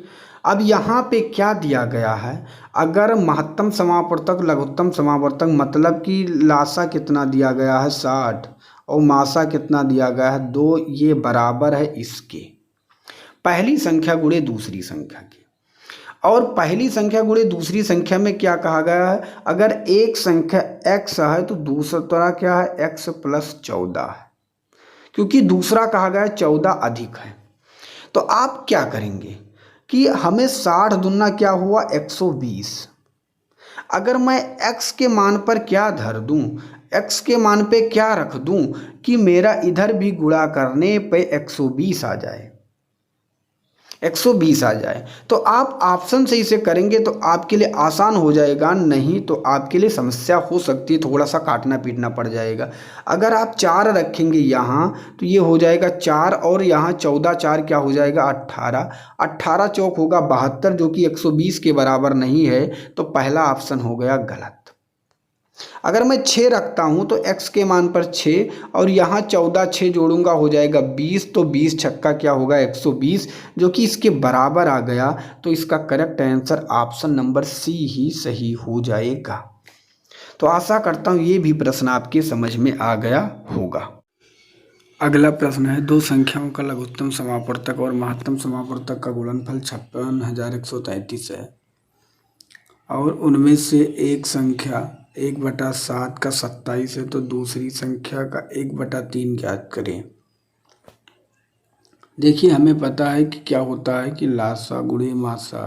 S1: अब यहाँ पे क्या दिया गया है, अगर महत्तम समापवर्तक लघुत्तम समापवर्तक मतलब कि लासा कितना दिया गया है 60 और मासा कितना दिया गया है 2, ये बराबर है इसके पहली संख्या गुणे दूसरी संख्या के। और पहली संख्या गुणे दूसरी संख्या में क्या कहा गया है, अगर एक संख्या x है तो दूसरा क्या है x + 14 है, क्योंकि दूसरा कहा गया है 14 अधिक है। तो आप क्या करेंगे कि हमें 60 दूना क्या हुआ 120। अगर मैं x के मान पर क्या धर दूं, x के मान पे क्या रख दूं कि मेरा इधर भी गुणा करने पे 120 आ जाए, 120 आ जाए। तो आप ऑप्शन से इसे करेंगे तो आपके लिए आसान हो जाएगा, नहीं तो आपके लिए समस्या हो सकती है, थोड़ा सा काटना पीटना पड़ जाएगा। अगर आप 4 रखेंगे यहाँ तो ये हो जाएगा 4 और यहाँ 14 4 क्या हो जाएगा 18, 18 चौक होगा 72 जो कि 120 के बराबर नहीं है, तो पहला ऑप्शन हो गया गलत। अगर मैं 6 रखता हूँ तो x के मान पर 6 और यहाँ 14 6 जोड़ूंगा हो जाएगा 20, तो 20 छक्का क्या होगा 120 जो कि इसके बराबर आ गया, तो इसका correct answer option number C ही सही हो जाएगा। तो आशा करता हूँ ये भी प्रश्न आपके समझ में आ गया होगा। अगला प्रश्न है, दो संख्याओं का लघुत्तम समापवर्तक और महत्तम समापवर्तक का गुणनफल 56,133 है और उनमें से एक संख्या 1/7 का 27 है, तो दूसरी संख्या का 1/3 ज्ञात करें। देखिए हमें पता है कि क्या होता है कि लासा गुणे मासा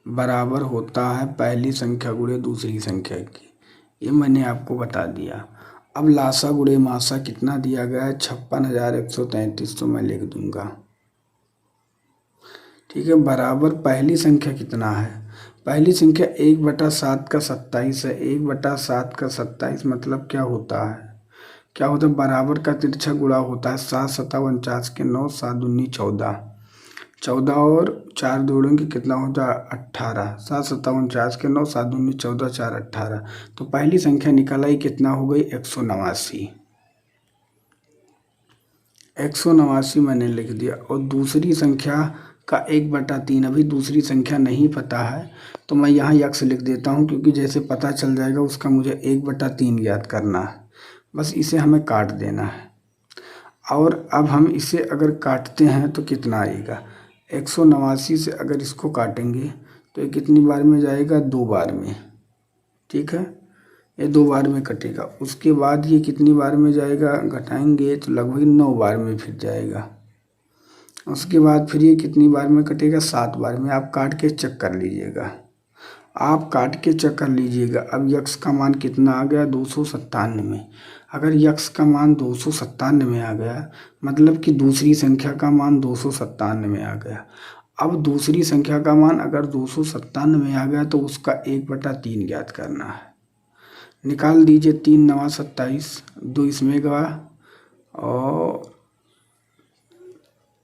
S1: बराबर होता है पहली संख्या गुणे दूसरी संख्या की, ये मैंने आपको बता दिया। अब लासा गुणे मासा कितना दिया गया है 56,133, तो मैं लिख दूंगा, ठीक है, बराबर पहली संख्या कितना है, पहली संख्या 1/7 का 27 है। 1/7 का 27 मतलब क्या होता है बराबर का तिरछा गुणा होता है 7 7 49 के 9 7 दूनी 14, 14 और 4 जोड़ेंगे कितना होता है 18, 7 7 49 के 9 7 दूनी 14 4 18, तो पहली संख्या निकल आई कितना हो गई 189, 189 मैंने लिख दिया। और दूसरी संख्या का 1/3, अभी दूसरी संख्या नहीं पता है तो मैं यहाँ x लिख देता हूँ, क्योंकि जैसे पता चल जाएगा उसका मुझे 1/3 ज्ञात करना है, बस इसे हमें काट देना है। और अब हम इसे अगर काटते हैं तो कितना आएगा, 189 से अगर इसको काटेंगे तो ये कितनी बार में जाएगा 2 बार में, ठीक है, ये 2 बार में कटेगा। उसके बाद ये कितनी बार में जाएगा, घटाएंगे तो लगभग 9 बार में फिर जाएगा। उसके बाद फिर ये कितनी बार में कटेगा, 7 बार में। आप काट के चेक कर लीजिएगा, आप काट के चेक कर लीजिएगा। अब यक्स का मान कितना आ गया, 297। अगर यक्स का मान 297 आ गया मतलब कि दूसरी संख्या का मान 297 आ गया। अब दूसरी संख्या का मान अगर 297 आ गया तो उसका 1/3 ज्ञात करना है। निकाल दीजिए, 3 9 27, 2 इसमें गवा और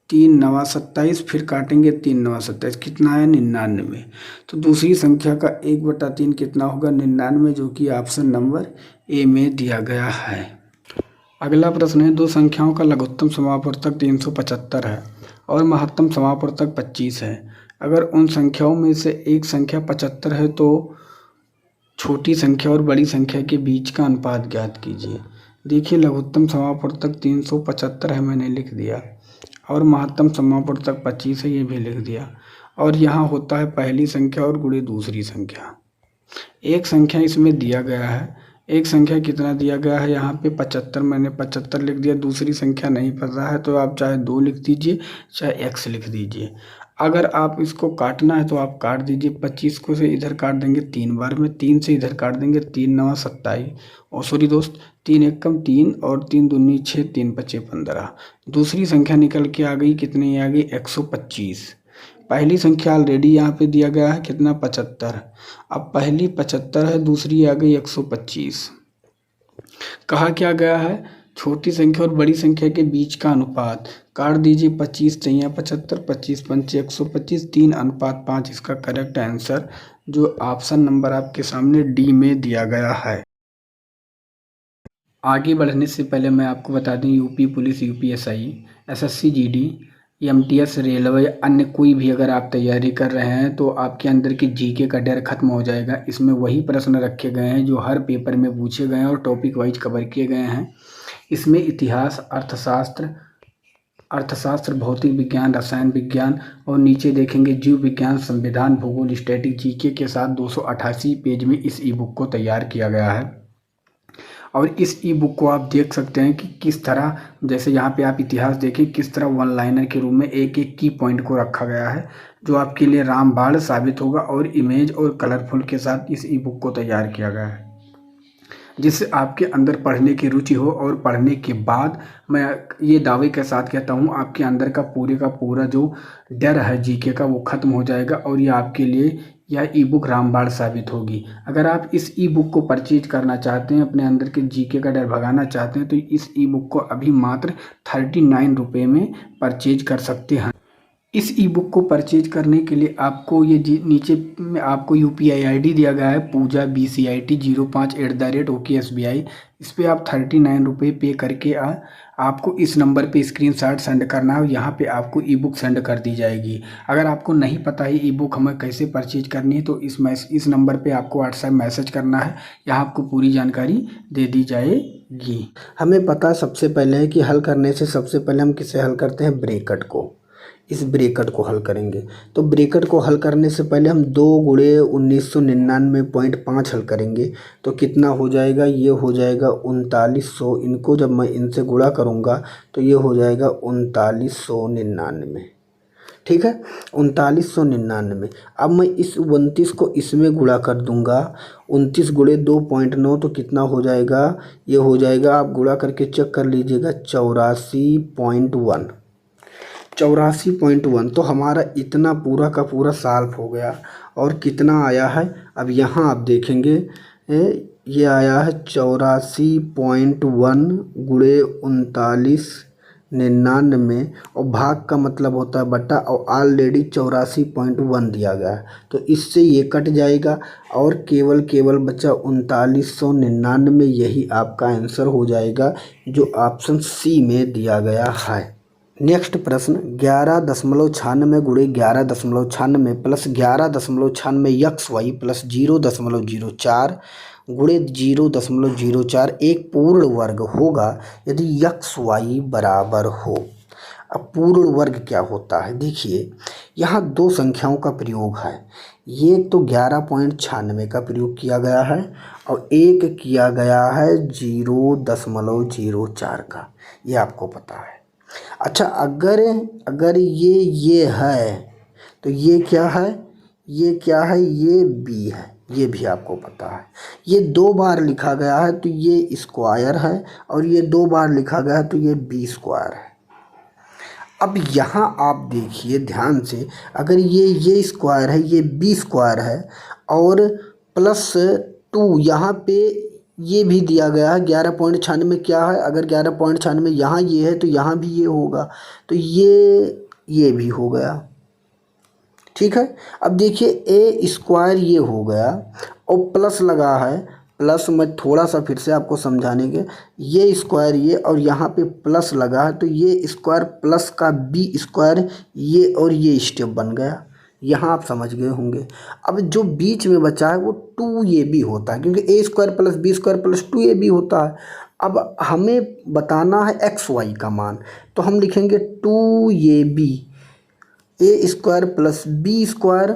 S1: 3 9 27, फिर काटेंगे 3 9 27, कितना है 99। तो दूसरी संख्या का 1/3 कितना होगा, 99, जो कि ऑप्शन नंबर ए में दिया गया है। अगला प्रश्न है, दो संख्याओं का लघुत्तम समापवर्तक 375 है और महत्तम समापवर्तक 25 है। अगर उन संख्याओं में से एक संख्या 75 है तो छोटी संख्या और बड़ी संख्या के बीच का अनुपात ज्ञात कीजिए। देखिए, लघुत्तम समापवर्तक 375 है, मैंने लिख दिया, और महत्तम समापवर्तक 25 है, ये भी लिख दिया। और यहाँ होता है पहली संख्या और गुणे दूसरी संख्या। एक संख्या इसमें दिया गया है, एक संख्या कितना दिया गया है यहाँ पे 75, मैंने 75 लिख दिया। दूसरी संख्या नहीं पता है तो आप चाहे 2 लिख दीजिए, चाहे x लिख दीजिए। अगर आप इसको काटना है तो आप काट दीजिए। 25 को से इधर काट देंगे 3 बार में, 3 से इधर काट देंगे, 3 9 27, और सॉरी दोस्त, 3 1 3 और 3 दूनी 6, 3 5 15। दूसरी संख्या निकल के आ गई, कितनी आ गई 125। पहली संख्या ऑलरेडी यहाँ पे दिया गया है कितना 75। अब पहली 75 है, दूसरी आ गई 125। कहा क्या गया है, छोटी संख्या और बड़ी संख्या के बीच का अनुपात। काट दीजिए, 25 चाहिए 75, 25 पंचे 125, 3:5। इसका करेक्ट आंसर जो ऑप्शन नंबर आपके सामने डी में दिया गया है। आगे बढ़ने से पहले मैं आपको बता दूं, UP police, UPSI, SSC GD, MTS, railway, अन्य कोई भी अगर आप तैयारी कर रहे हैं तो आपके अंदर की जीके का डर खत्म हो जाएगा। इसमें वही प्रश्न रखे गए हैं जो हर पेपर में पूछे गए हैं और टॉपिक वाइज कवर किए गए हैं। इसमें इतिहास, अर्थशास्त्र, भौतिक विज्ञान, रसायन विज्ञान, और नीचे देखेंगे जीव विज्ञान, संविधान, भूगोल, स्टैटिक जीके के साथ 288 पेज में इस ई बुक को तैयार किया गया है। और इस ई बुक को आप देख सकते हैं कि किस तरह, जैसे यहाँ पे आप इतिहास देखें, किस तरह वन लाइनर के रूप में एक एक की पॉइंट को रखा गया है जो आपके लिए रामबाण साबित होगा, और इमेज और कलरफुल के साथ इस ई बुक को तैयार किया गया है जिससे आपके अंदर पढ़ने की रुचि हो। और पढ़ने के बाद मैं ये दावे के साथ कहता हूँ, आपके अंदर का पूरा जो डर है जीके का वो ख़त्म हो जाएगा और ये आपके लिए यह ई बुक रामबाण साबित होगी। अगर आप इस ई बुक को परचेज करना चाहते हैं, अपने अंदर के जीके का डर भगाना चाहते हैं, तो इस ई बुक को अभी मात्र 39 रुपये में परचेज कर सकते हैं। इस ई बुक को परचेज करने के लिए आपको ये नीचे में आपको UPI ID दिया गया है, पूजा BCIT 05@OKSBI। इस पर आप 39 रुपये पे करके आपको इस नंबर पे स्क्रीनशॉट सेंड करना है। यहाँ पे आपको ई बुक सेंड कर दी जाएगी। अगर आपको नहीं पता है ई बुक हमें कैसे परचेज करनी है तो इस नंबर पे आपको व्हाट्सएप मैसेज करना है, यहाँ आपको पूरी जानकारी दे दी जाएगी। हमें पता सबसे पहले है कि हल करने से सबसे पहले हम किसे हल करते हैं, ब्रैकेट को। इस ब्रैकेट को हल करेंगे तो ब्रैकेट को हल करने से पहले हम 2 गुणे 1999.5 हल करेंगे तो कितना हो जाएगा, ये हो जाएगा 3900। इनको जब मैं इनसे गुणा करूँगा तो ये हो जाएगा 3999। ठीक है, 3999। अब मैं इस 29 को इसमें गुणा कर दूंगा, 29 गुणे 2.9 तो कितना हो जाएगा, ये हो जाएगा, आप गुणा करके चेक कर लीजिएगा, 84.1। 84.1। तो हमारा इतना पूरा का पूरा सॉल्व हो गया। और कितना आया है, अब यहाँ आप देखेंगे ये आया है 84.1 गुणे 3999, और भाग का मतलब होता है बटा, और ऑलरेडी 84.1 दिया गया है तो इससे ये कट जाएगा और केवल बचा 3999। यही आपका आंसर हो जाएगा जो ऑप्शन सी में दिया गया है। नेक्स्ट प्रश्न, 11.96 गुणे 11.96 प्लस 11.96 XY प्लस 0.04 गुणे 0.04 एक पूर्ण वर्ग होगा यदि XY बराबर हो। अब पूर्ण वर्ग क्या होता है, देखिए यहाँ 2 संख्याओं का प्रयोग है। ये तो 11.96 का प्रयोग किया गया है और एक किया गया है 0.04 का, ये आपको पता है। अच्छा, अगर अगर ये है तो ये क्या है, ये क्या है, ये बी है, ये भी आपको पता है। ये 2 बार लिखा गया है तो ये स्क्वायर है, और ये 2 बार लिखा गया है तो ये बी स्क्वायर है। अब यहाँ आप देखिए ध्यान से, अगर ये स्क्वायर है, ये बी स्क्वायर है, और +2 यहाँ पे ये भी दिया गया है 11.96 क्या है, अगर 11.96 यहाँ ये है तो यहाँ भी ये होगा, तो ये भी हो गया। ठीक है, अब देखिए ए स्क्वायर ये हो गया, और प्लस लगा है, प्लस में थोड़ा सा फिर से आपको समझाने के, ये स्क्वायर ये और यहाँ पे प्लस लगा है, तो ये स्क्वायर प्लस का बी स्क्वायर, ये और ये स्टेप बन गया। यहाँ आप समझ गए होंगे। अब जो बीच में बचा है वो 2ab होता है, क्योंकि A square plus B square plus 2ab होता है। अब हमें बताना है एक्स वाई का मान, तो हम लिखेंगे 2ab, A square plus B square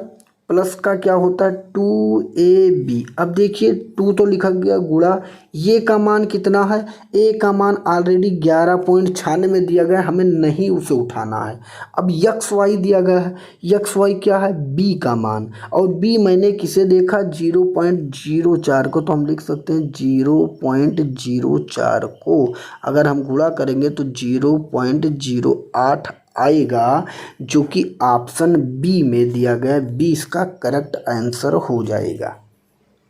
S1: plus का क्या होता है 2ab। अब देखिए 2 तो लिखा गया गुणा, ये का मान कितना है, ए का मान ऑलरेडी 11.96 दिया गया है, हमें नहीं उसे उठाना है। अब यक्स वाई दिया गया है, यक्स वाई क्या है, बी का मान, और बी मैंने किसे देखा 0.04 को, तो हम लिख सकते हैं 0.04 को अगर हम गुणा करेंगे तो 0.08 आएगा, जो कि ऑप्शन बी में दिया गया, बी इसका करेक्ट आंसर हो जाएगा।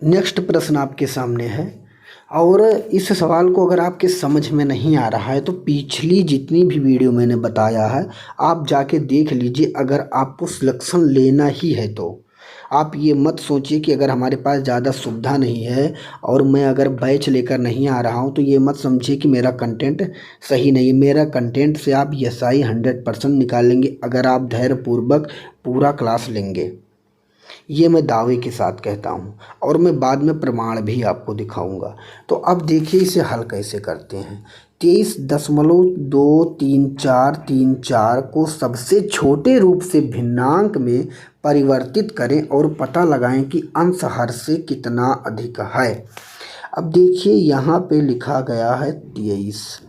S1: नेक्स्ट प्रश्न आपके सामने है, और इस सवाल को अगर आपके समझ में नहीं आ रहा है तो पिछली जितनी भी वीडियो मैंने बताया है आप जाके देख लीजिए। अगर आपको सिलेक्शन लेना ही है तो आप ये मत सोचिए कि अगर हमारे पास ज़्यादा सुविधा नहीं है और मैं अगर बैच लेकर नहीं आ रहा हूँ तो ये मत समझिए कि मेरा कंटेंट सही नहीं है। मेरा कंटेंट से आप SI 100% निकालेंगे अगर आप धैर्यपूर्वक पूरा क्लास लेंगे, ये मैं दावे के साथ कहता हूँ, और मैं बाद में प्रमाण भी आपको दिखाऊंगा। तो अब देखिए इसे हल कैसे करते हैं। 23.23434 को सबसे छोटे रूप से भिन्नांक में परिवर्तित करें और पता लगाएं कि अंश हर से कितना अधिक है। अब देखिए यहाँ पे लिखा गया है 23,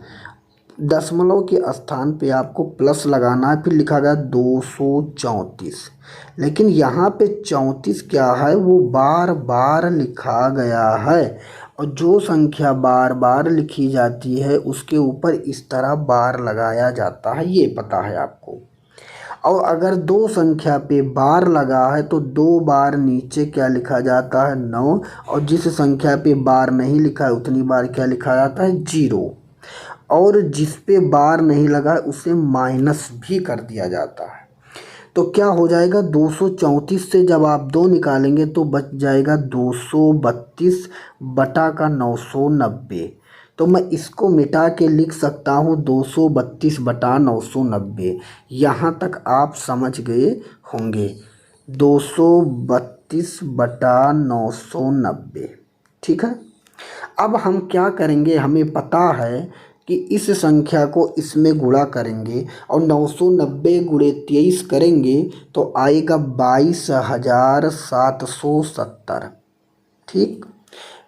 S1: दशमलव के स्थान पे आपको प्लस लगाना है, फिर लिखा गया 234, लेकिन यहाँ पे 34 क्या है वो बार बार लिखा गया है, और जो संख्या बार बार लिखी जाती है उसके ऊपर इस तरह बार लगाया जाता है, ये पता है आपको। और अगर 2 संख्या पे बार लगा है तो 2 बार नीचे क्या लिखा जाता है 9, और जिस संख्या पे बार नहीं लिखा है उतनी बार क्या लिखा जाता है 0, और जिस पे बार नहीं लगा उसे माइनस भी कर दिया जाता है। तो क्या हो जाएगा 234 से जब आप 2 निकालेंगे तो बच जाएगा 232 बटा का 990। तो मैं इसको मिटा के लिख सकता हूँ 232 बटा 990। यहाँ तक आप समझ गए होंगे, 232 बटा 990। ठीक है, अब हम क्या करेंगे, हमें पता है कि इस संख्या को इसमें गुणा करेंगे और 990 गुणे 23 करेंगे तो आएगा 22,770। ठीक,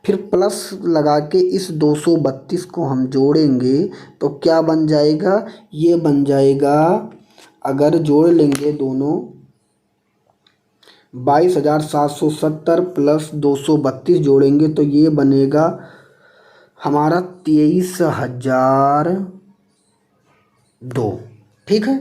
S1: फिर प्लस लगा के इस 232 को हम जोड़ेंगे तो क्या बन जाएगा, ये बन जाएगा, अगर जोड़ लेंगे दोनों 22,770 प्लस 232 जोड़ेंगे तो ये बनेगा हमारा 23,002। ठीक है,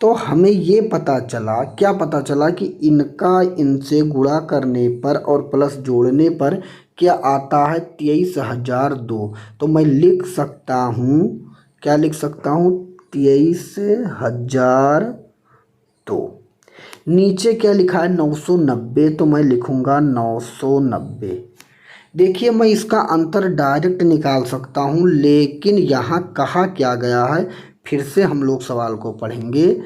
S1: तो हमें ये पता चला, क्या पता चला कि इनका इनसे गुणा करने पर और प्लस जोड़ने पर क्या आता है 23,002। तो मैं लिख सकता हूँ, क्या लिख सकता हूँ 23,002। नीचे क्या लिखा है 990, तो मैं लिखूँगा 990। देखिए मैं इसका अंतर डायरेक्ट निकाल सकता हूँ, लेकिन यहाँ कहा क्या गया है, फिर से हम लोग सवाल को पढ़ेंगे।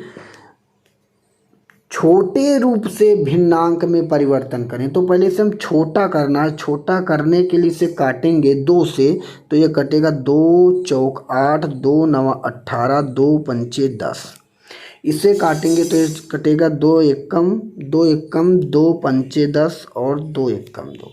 S1: छोटे रूप से भिन्नांक में परिवर्तन करें, तो पहले से हम छोटा करना है। छोटा करने के लिए इसे काटेंगे 2 से, तो ये कटेगा 2 चौक 8, 2 नवा 18, 2 पंचे 10। इसे काटेंगे तो ये कटेगा 2 एकम 2 पंचे 10 और 2 एकम 2।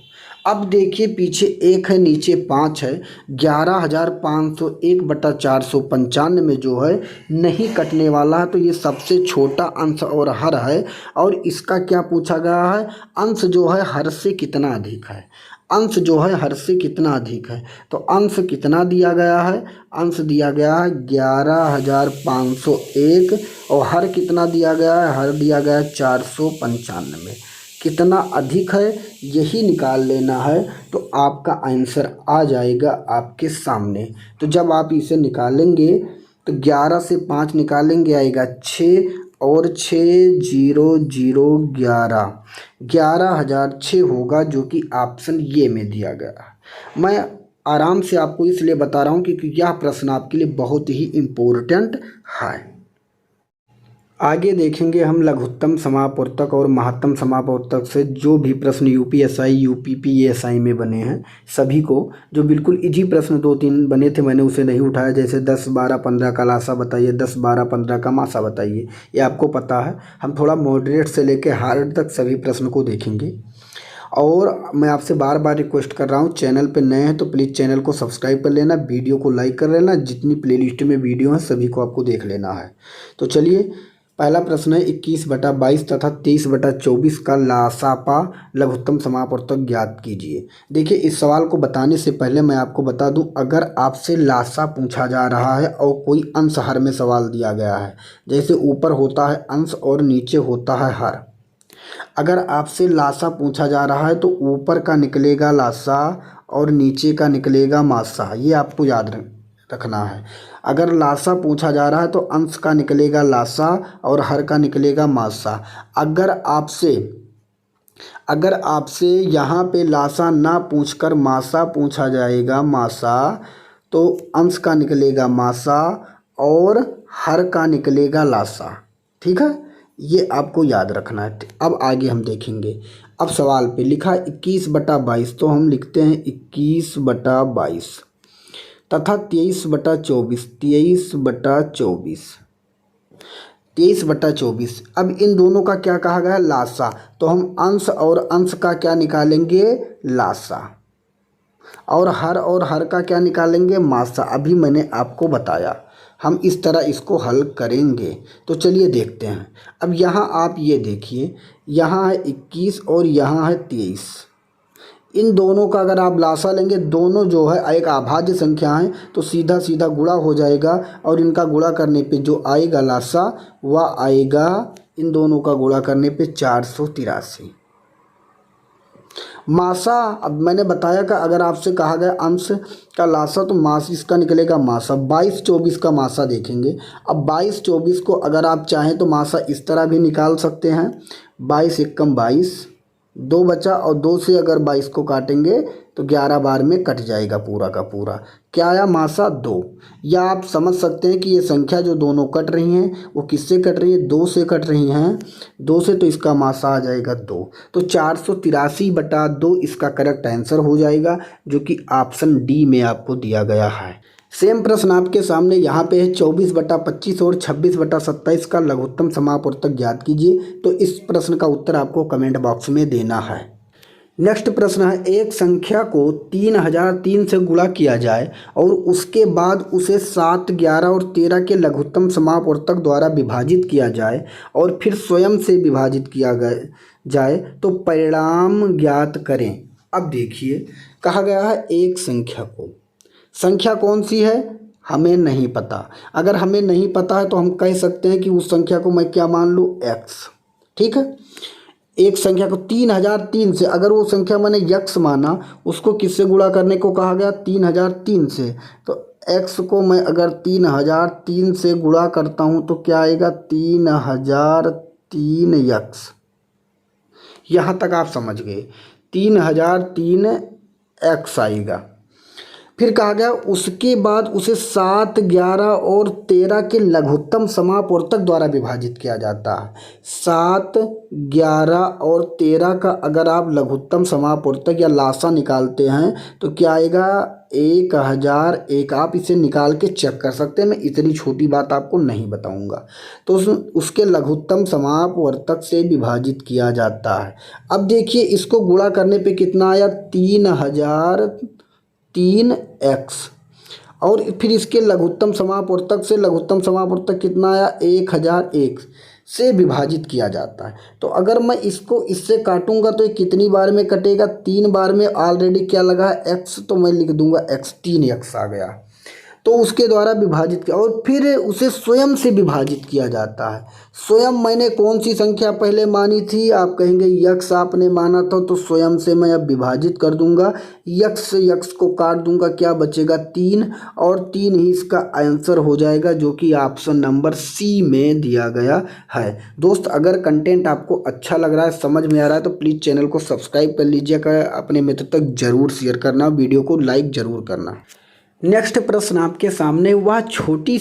S1: अब देखिए पीछे 1 है, नीचे 5 है। 11,501/495 जो है नहीं कटने वाला है, तो ये सबसे छोटा अंश और हर है। और इसका क्या पूछा गया है, अंश जो है हर से कितना अधिक है। अंश जो है हर से कितना अधिक है, तो अंश कितना दिया गया है, अंश दिया गया है 11,501 और हर कितना दिया गया है, हर दिया गया है 495। कितना अधिक है यही निकाल लेना है, तो आपका आंसर आ जाएगा आपके सामने। तो जब आप इसे निकालेंगे तो 11 से 5 निकालेंगे आएगा 6 और 6 0 0 11, 11,006 होगा, जो कि ऑप्शन ये में दिया गया है। मैं आराम से आपको इसलिए बता रहा हूँ क्योंकि यह प्रश्न आपके लिए बहुत ही इम्पोर्टेंट है। आगे देखेंगे हम लघुत्तम समापवर्तक और महत्तम समापवर्तक से जो भी प्रश्न यूपीएसआई यूपीपीएसआई में बने हैं सभी को, जो बिल्कुल इजी प्रश्न 2-3 बने थे मैंने उसे नहीं उठाया, जैसे 10, 12, 15 का लासा बताइए, 10, 12, 15 का मासा बताइए, ये आपको पता है। हम थोड़ा मॉडरेट से लेकर हार्ड तक सभी प्रश्न को देखेंगे। और मैं आपसे बार बार रिक्वेस्ट कर रहा हूँ, चैनल पे नए हैं तो प्लीज़ चैनल को सब्सक्राइब कर लेना, वीडियो को लाइक कर लेना, जितनी प्लेलिस्ट में वीडियो हैं सभी को आपको देख लेना है। तो चलिए पहला प्रश्न है 21/22 तथा 23/24 का लासापा लघुत्तम समापवर्तक ज्ञात कीजिए। देखिए इस सवाल को बताने से पहले मैं आपको बता दूं, अगर आपसे लासा पूछा जा रहा है और कोई अंश हर में सवाल दिया गया है, जैसे ऊपर होता है अंश और नीचे होता है हर, अगर आपसे लासा पूछा जा रहा है तो ऊपर का निकलेगा लासा और नीचे का निकलेगा मासा, ये आपको याद रखना है। अगर लासा पूछा जा रहा है तो अंश का निकलेगा लासा और हर का निकलेगा मासा। अगर आपसे यहाँ पे लासा ना पूछकर मासा पूछा जाएगा मासा, तो अंश का निकलेगा मासा और हर का निकलेगा लासा। ठीक है, ये आपको याद रखना है। अब आगे हम देखेंगे। अब सवाल पे लिखा 21/22, तो हम लिखते हैं 21/22 तथा 23/24, 23/24। अब इन दोनों का क्या कहा गया, लासा, तो हम अंश और अंश का क्या निकालेंगे, लासा, और हर का क्या निकालेंगे, मासा। अभी मैंने आपको बताया, हम इस तरह इसको हल करेंगे। तो चलिए देखते हैं। अब यहाँ आप ये देखिए, यहाँ है 21 और यहाँ है 23। इन दोनों का अगर आप लासा लेंगे, दोनों जो है एक अभाज्य संख्या है, तो सीधा सीधा गुणा हो जाएगा और इनका गुणा करने पे जो आएगा लासा वह आएगा, इन दोनों का गुणा करने पे 483। मासा, अब मैंने बताया कि अगर आपसे कहा गया अंश का लासा तो मास इसका निकलेगा मासा। 22-24 का मासा देखेंगे। अब 22-24 को अगर आप चाहें तो मासा इस तरह भी निकाल सकते हैं, 22 एकम 22, 2 बचा और 2 से अगर 22 को काटेंगे तो 11 बार में कट जाएगा पूरा का पूरा। क्या आया, मासा 2। या आप समझ सकते हैं कि ये संख्या जो दोनों कट रही हैं वो किससे कट रही है, 2 से कट रही हैं, 2 से, तो इसका मासा आ जाएगा 2। तो 483/2 इसका करेक्ट आंसर हो जाएगा, जो कि ऑप्शन डी में आपको दिया गया है। सेम प्रश्न आपके सामने यहाँ पे है 24/25 और 26/27 का लघुत्तम समापवर्तक ज्ञात कीजिए। तो इस प्रश्न का उत्तर आपको कमेंट बॉक्स में देना है। नेक्स्ट प्रश्न है, एक संख्या को 3003 से गुणा किया जाए और उसके बाद उसे 7, 11 और 13 के लघुत्तम समापवर्तक द्वारा विभाजित किया जाए और फिर स्वयं से विभाजित किया जाए तो परिणाम ज्ञात करें। अब देखिए कहा गया है एक संख्या कौन सी है, हमें नहीं पता। अगर हमें नहीं पता है तो हम कह सकते हैं कि उस संख्या को मैं क्या मान लूँ, x। ठीक है, एक संख्या को 3003 से, अगर वो संख्या मैंने यक्स माना, उसको किससे गुणा करने को कहा गया, 3003 से। तो x को मैं अगर 3003 से गुणा करता हूँ तो क्या आएगा, 3003 यक्स। यहाँ तक आप समझ गए, 3003 x आएगा। फिर कहा गया उसके बाद उसे 7, 11 और 13 के लघुत्तम समापवर्तक द्वारा विभाजित किया जाता है। 7, 11 और 13 का अगर आप लघुत्तम समापवर्तक या लासा निकालते हैं तो क्या आएगा 1001। आप इसे निकाल के चेक कर सकते हैं, मैं इतनी छोटी बात आपको नहीं बताऊंगा। तो उसके लघुत्तम समापवर्तक से विभाजित किया जाता है। अब देखिए इसको गुणा करने पे कितना आया 3003x और फिर इसके लघुत्तम समापवर्तक से लघुत्तम समापवर्तक कितना आया 1001 से विभाजित किया जाता है। तो अगर मैं इसको इससे काटूंगा तो ये कितनी बार में कटेगा 3 बार में। ऑलरेडी क्या लगा है x, तो मैं लिख दूंगा x, 3x आ गया। तो उसके द्वारा विभाजित किया और फिर उसे स्वयं से विभाजित किया जाता है। स्वयं मैंने कौन सी संख्या पहले मानी थी, आप कहेंगे यक्स आपने माना था, तो स्वयं से मैं अब विभाजित कर दूंगा। यक्स से यक्स को काट दूंगा, क्या बचेगा 3 और 3 ही इसका आंसर हो जाएगा, जो कि ऑप्शन नंबर सी में दिया गया है। दोस्त अगर कंटेंट आपको अच्छा लग रहा है, समझ में आ रहा है, तो प्लीज़ चैनल को सब्सक्राइब कर लीजिएगा, अपने मित्र तक जरूर शेयर करना, वीडियो को लाइक जरूर करना। नेक्स्ट प्रश्न आपके सामने, वह छोटी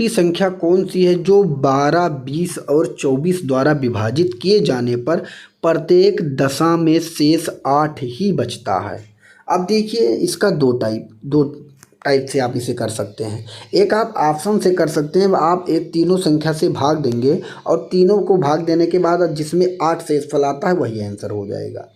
S1: संख्या कौन सी है जो 12, 20 और 24 द्वारा विभाजित किए जाने पर प्रत्येक दशा में शेष 8 ही बचता है। अब देखिए इसका दो टाइप से आप इसे कर सकते हैं। एक आप ऑप्शन से कर सकते हैं, आप एक तीनों संख्या से भाग देंगे और तीनों को भाग देने के बाद जिसमें 8 शेषफल आता है वही आंसर हो जाएगा।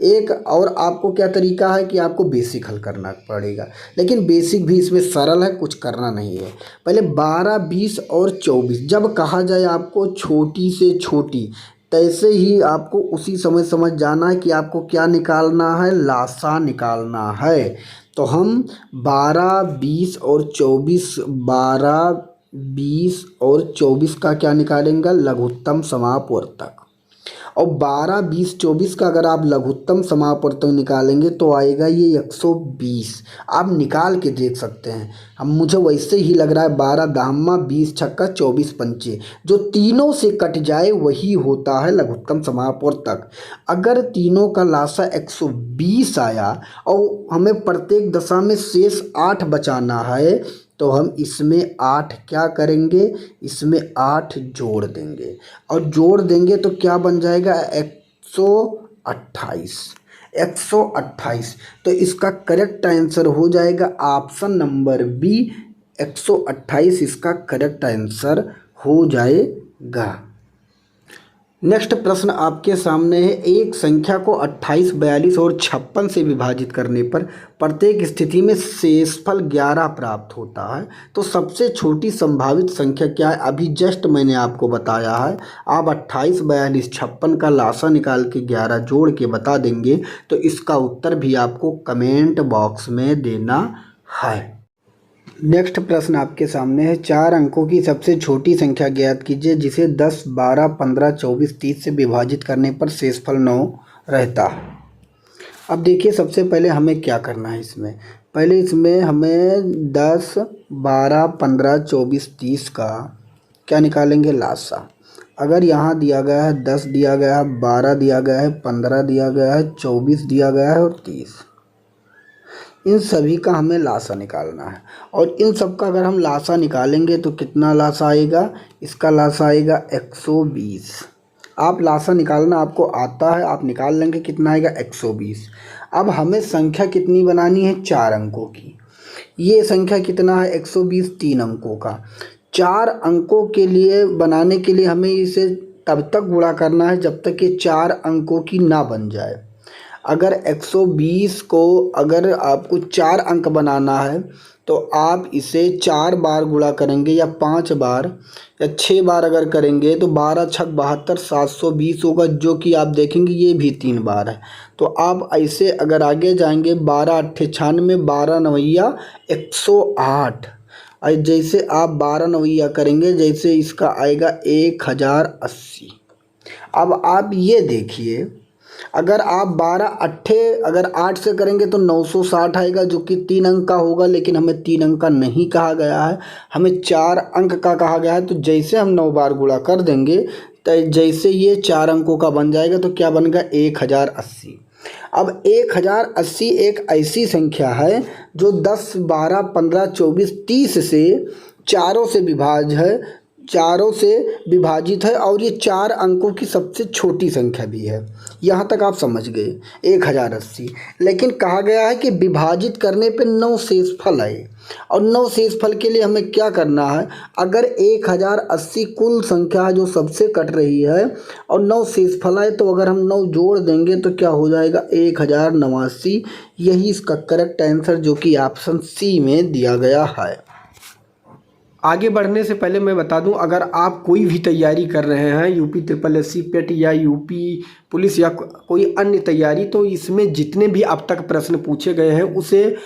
S1: एक और आपको क्या तरीका है कि आपको बेसिक हल करना पड़ेगा, लेकिन बेसिक भी इसमें सरल है, कुछ करना नहीं है। पहले 12, 20 और 24 जब कहा जाए आपको छोटी से छोटी, तैसे ही आपको उसी समय समझ जाना है कि आपको क्या निकालना है, लासा निकालना है। तो हम 12, 20 और 24 12, 20 और 24 का क्या निकालेंगे, लघुत्तम समापवर्तक। और 12, 20, 24 का अगर आप लघुत्तम समापवर्तक निकालेंगे तो आएगा ये 120। आप निकाल के देख सकते हैं, हम मुझे वैसे ही लग रहा है 12 दाहमा 20 छक्का 24 पंचे, जो तीनों से कट जाए वही होता है लघुत्तम समापवर्तक। अगर तीनों का लासा 120 आया और हमें प्रत्येक दशा में शेष 8 बचाना है, तो हम इसमें 8 क्या करेंगे, इसमें 8 जोड़ देंगे और जोड़ देंगे तो क्या बन जाएगा 128। 128 तो इसका करेक्ट आंसर हो जाएगा ऑप्शन नंबर बी, 128 इसका करेक्ट आंसर हो जाएगा। नेक्स्ट प्रश्न आपके सामने है, एक संख्या को 28, 42 और 56 से विभाजित करने पर प्रत्येक स्थिति में शेषफल 11 प्राप्त होता है। तो सबसे छोटी संभावित संख्या क्या है, अभी जस्ट मैंने आपको बताया है। आप 28, 42, 56 का लासा निकाल के 11 जोड़ के बता देंगे, तो इसका उत्तर भी आपको कमेंट बॉक्स में देना है। नेक्स्ट प्रश्न आपके सामने है, 4 अंकों की सबसे छोटी संख्या ज्ञात कीजिए जिसे 10, 12, 15, 24, 30 से विभाजित करने पर शेषफल 9 रहता है। अब देखिए सबसे पहले हमें क्या करना है, इसमें पहले इसमें हमें 10, 12, 15, 24, 30 का क्या निकालेंगे, लासा। अगर यहाँ दिया गया है 10 दिया गया है, 12 दिया गया है, 15 दिया गया है, 24 दिया गया है और 30, इन सभी का हमें लासा निकालना है। और इन सब का अगर हम लासा निकालेंगे तो कितना लासा आएगा, इसका लासा आएगा 120। आप लासा निकालना आपको आता है, आप निकाल लेंगे, कितना आएगा 120। अब हमें संख्या कितनी बनानी है, 4 अंकों की। ये संख्या कितना है 120, 3 अंकों का। 4 अंकों के लिए बनाने के लिए हमें इसे तब तक गुणा करना है जब तक ये 4 अंकों की ना बन जाए। अगर 120 को अगर आपको 4 अंक बनाना है तो आप इसे 4 बार गुणा करेंगे या 5 बार या 6 बार अगर करेंगे तो 12 छक 72, 720 होगा, जो कि आप देखेंगे ये भी 3 बार है। तो आप ऐसे अगर आगे जाएंगे 12 8 96, 12 9 108, और जैसे आप 12 9 करेंगे जैसे इसका आएगा 1080। अब आप ये देखिए, अगर आप 12 8 अगर 8 से करेंगे तो 960 आएगा, जो कि 3 अंक का होगा, लेकिन हमें 3 अंक का नहीं कहा गया है, हमें 4 अंक का कहा गया है। तो जैसे हम 9 बार गुणा कर देंगे तो जैसे ये 4 अंकों का बन जाएगा तो क्या बनेगा 1080। अब 1080 एक ऐसी संख्या है जो 10, 12, 15, 24, 30 से चारों से विभाजित है और ये 4 अंकों की सबसे छोटी संख्या भी है। यहाँ तक आप समझ गए 1080। लेकिन कहा गया है कि विभाजित करने पे 9 शेषफल आए, और 9 शेषफल के लिए हमें क्या करना है, अगर 1080 कुल संख्या है जो सबसे कट रही है और 9 शेषफल आए, तो अगर हम 9 जोड़ देंगे तो क्या हो जाएगा 1089। यही इसका करेक्ट आंसर जो कि ऑप्शन सी में दिया गया है।
S3: आगे बढ़ने से पहले मैं बता दूं, अगर आप कोई भी तैयारी कर रहे हैं यूपी SSSC पेट या यूपी पुलिस या कोई अन्य तैयारी, तो इसमें जितने भी अब तक प्रश्न पूछे गए हैं उसे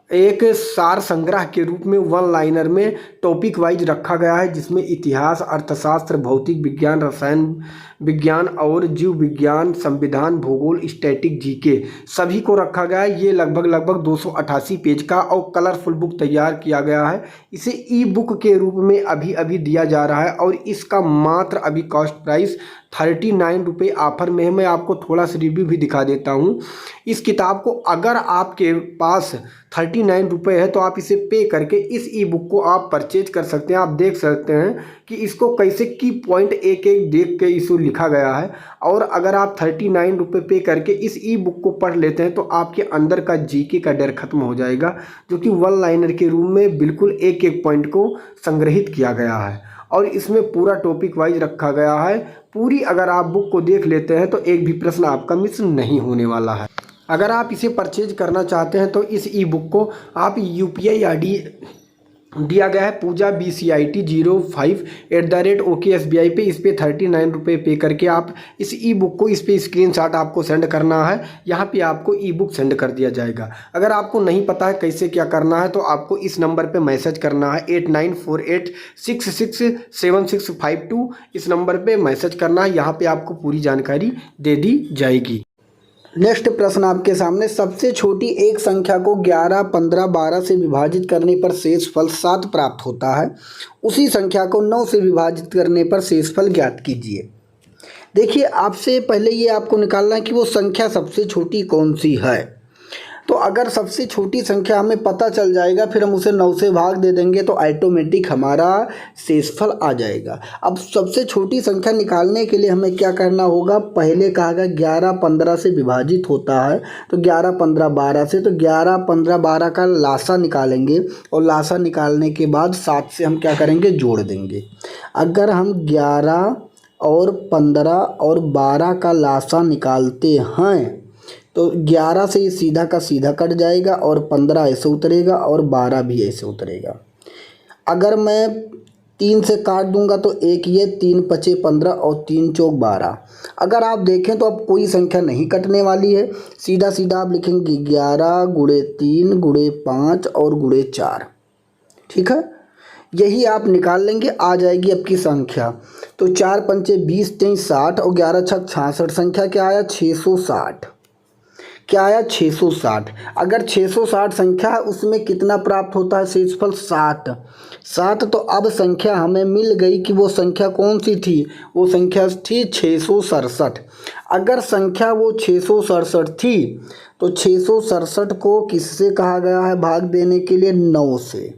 S3: एक सार संग्रह के रूप में वन लाइनर में टॉपिक वाइज रखा गया है, जिसमें इतिहास, अर्थशास्त्र, भौतिक विज्ञान, रसायन विज्ञान और जीव विज्ञान, संविधान, भूगोल, स्टैटिक, जीके सभी को रखा गया है। ये लगभग 288 पेज का और कलरफुल बुक तैयार किया गया है। इसे ई बुक के रूप में अभी दिया जा रहा है और इसका मात्र अभी कॉस्ट प्राइस 39 रुपये ऑफर में है। मैं आपको थोड़ा सा रिव्यू भी दिखा देता हूँ। इस किताब को अगर आपके पास 39 रुपये है तो आप इसे पे करके इस ई बुक को आप परचेज कर सकते हैं। आप देख सकते हैं कि इसको कैसे की पॉइंट एक एक देख के इसको लिखा गया है, और अगर आप 39 रुपये पे करके इस ई बुक को पढ़ लेते हैं तो आपके अंदर का जीके का डर खत्म हो जाएगा, जो कि वन लाइनर के रूप में बिल्कुल एक एक पॉइंट को संग्रहित किया गया है और इसमें पूरा टॉपिक वाइज रखा गया है। पूरी अगर आप बुक को देख लेते हैं तो एक भी प्रश्न आपका मिस नहीं होने वाला है। अगर आप इसे परचेज करना चाहते हैं तो इस ई बुक को आप UPI ID दिया गया है पूजा BCIT 05@OKSBI पे, इस पे 39 रुपये पे करके आप इस ई बुक को, इस पे स्क्रीनशॉट आपको सेंड करना है। यहाँ पे आपको ई बुक सेंड कर दिया जाएगा। अगर आपको नहीं पता है कैसे क्या करना है तो आपको इस नंबर पे मैसेज करना है 8948667652। इस नंबर पे मैसेज करना है, यहाँ पे आपको पूरी जानकारी दे दी जाएगी।
S1: नेक्स्ट प्रश्न आपके सामने, सबसे छोटी एक संख्या को 11, 15, 12 से विभाजित करने पर शेषफल 7 प्राप्त होता है। उसी संख्या को 9 से विभाजित करने पर शेषफल ज्ञात कीजिए। देखिए, आपसे पहले ये आपको निकालना है कि वो संख्या सबसे छोटी कौन सी है। तो अगर सबसे छोटी संख्या हमें पता चल जाएगा, फिर हम उसे 9 से भाग दे देंगे तो ऑटोमेटिक हमारा शेषफल आ जाएगा। अब सबसे छोटी संख्या निकालने के लिए हमें क्या करना होगा, पहले कहा गया 11 15 से विभाजित होता है, तो 11 15 12 से, तो 11 15 12 का लासा निकालेंगे और लासा निकालने के बाद 7 से हम क्या करेंगे, जोड़ देंगे। अगर हम 11 और 15 और 12 का लासा निकालते हैं तो 11 से ये सीधा का सीधा कट जाएगा और 15 ऐसे उतरेगा और 12 भी ऐसे उतरेगा। अगर मैं 3 से काट दूंगा तो एक ये 3 पचे 15 और 3 चौक 12। अगर आप देखें तो अब कोई संख्या नहीं कटने वाली है, सीधा सीधा आप लिखेंगे 11 गुणे 3 गुणे 5 और गुणे 4। ठीक है, यही आप निकाल लेंगे, आ जाएगी आपकी संख्या। तो 4 पंचे 20 23 60 और 11 छक 66। संख्या क्या आया, 660। क्या आया, 660। अगर 660 संख्या है उसमें कितना प्राप्त होता है शेषफल, 7। तो अब संख्या हमें मिल गई कि वो संख्या कौन सी थी, वो संख्या थी 667। अगर संख्या वो 667 थी तो 667 को किससे कहा गया है भाग देने के लिए, 9 से।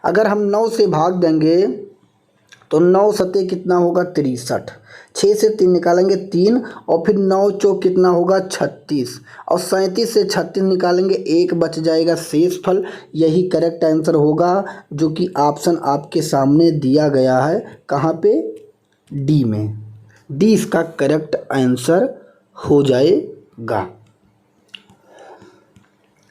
S1: अगर हम 9 से भाग देंगे तो 9 सते कितना होगा, 63। 6 से 3 निकालेंगे 3 और फिर 9 चौक कितना होगा, 36 और 37 से 36 निकालेंगे 1 बच जाएगा शेषफल। यही करेक्ट आंसर होगा जो कि ऑप्शन आपके सामने दिया गया है, कहाँ पे, डी में। डी इसका करेक्ट आंसर हो जाएगा।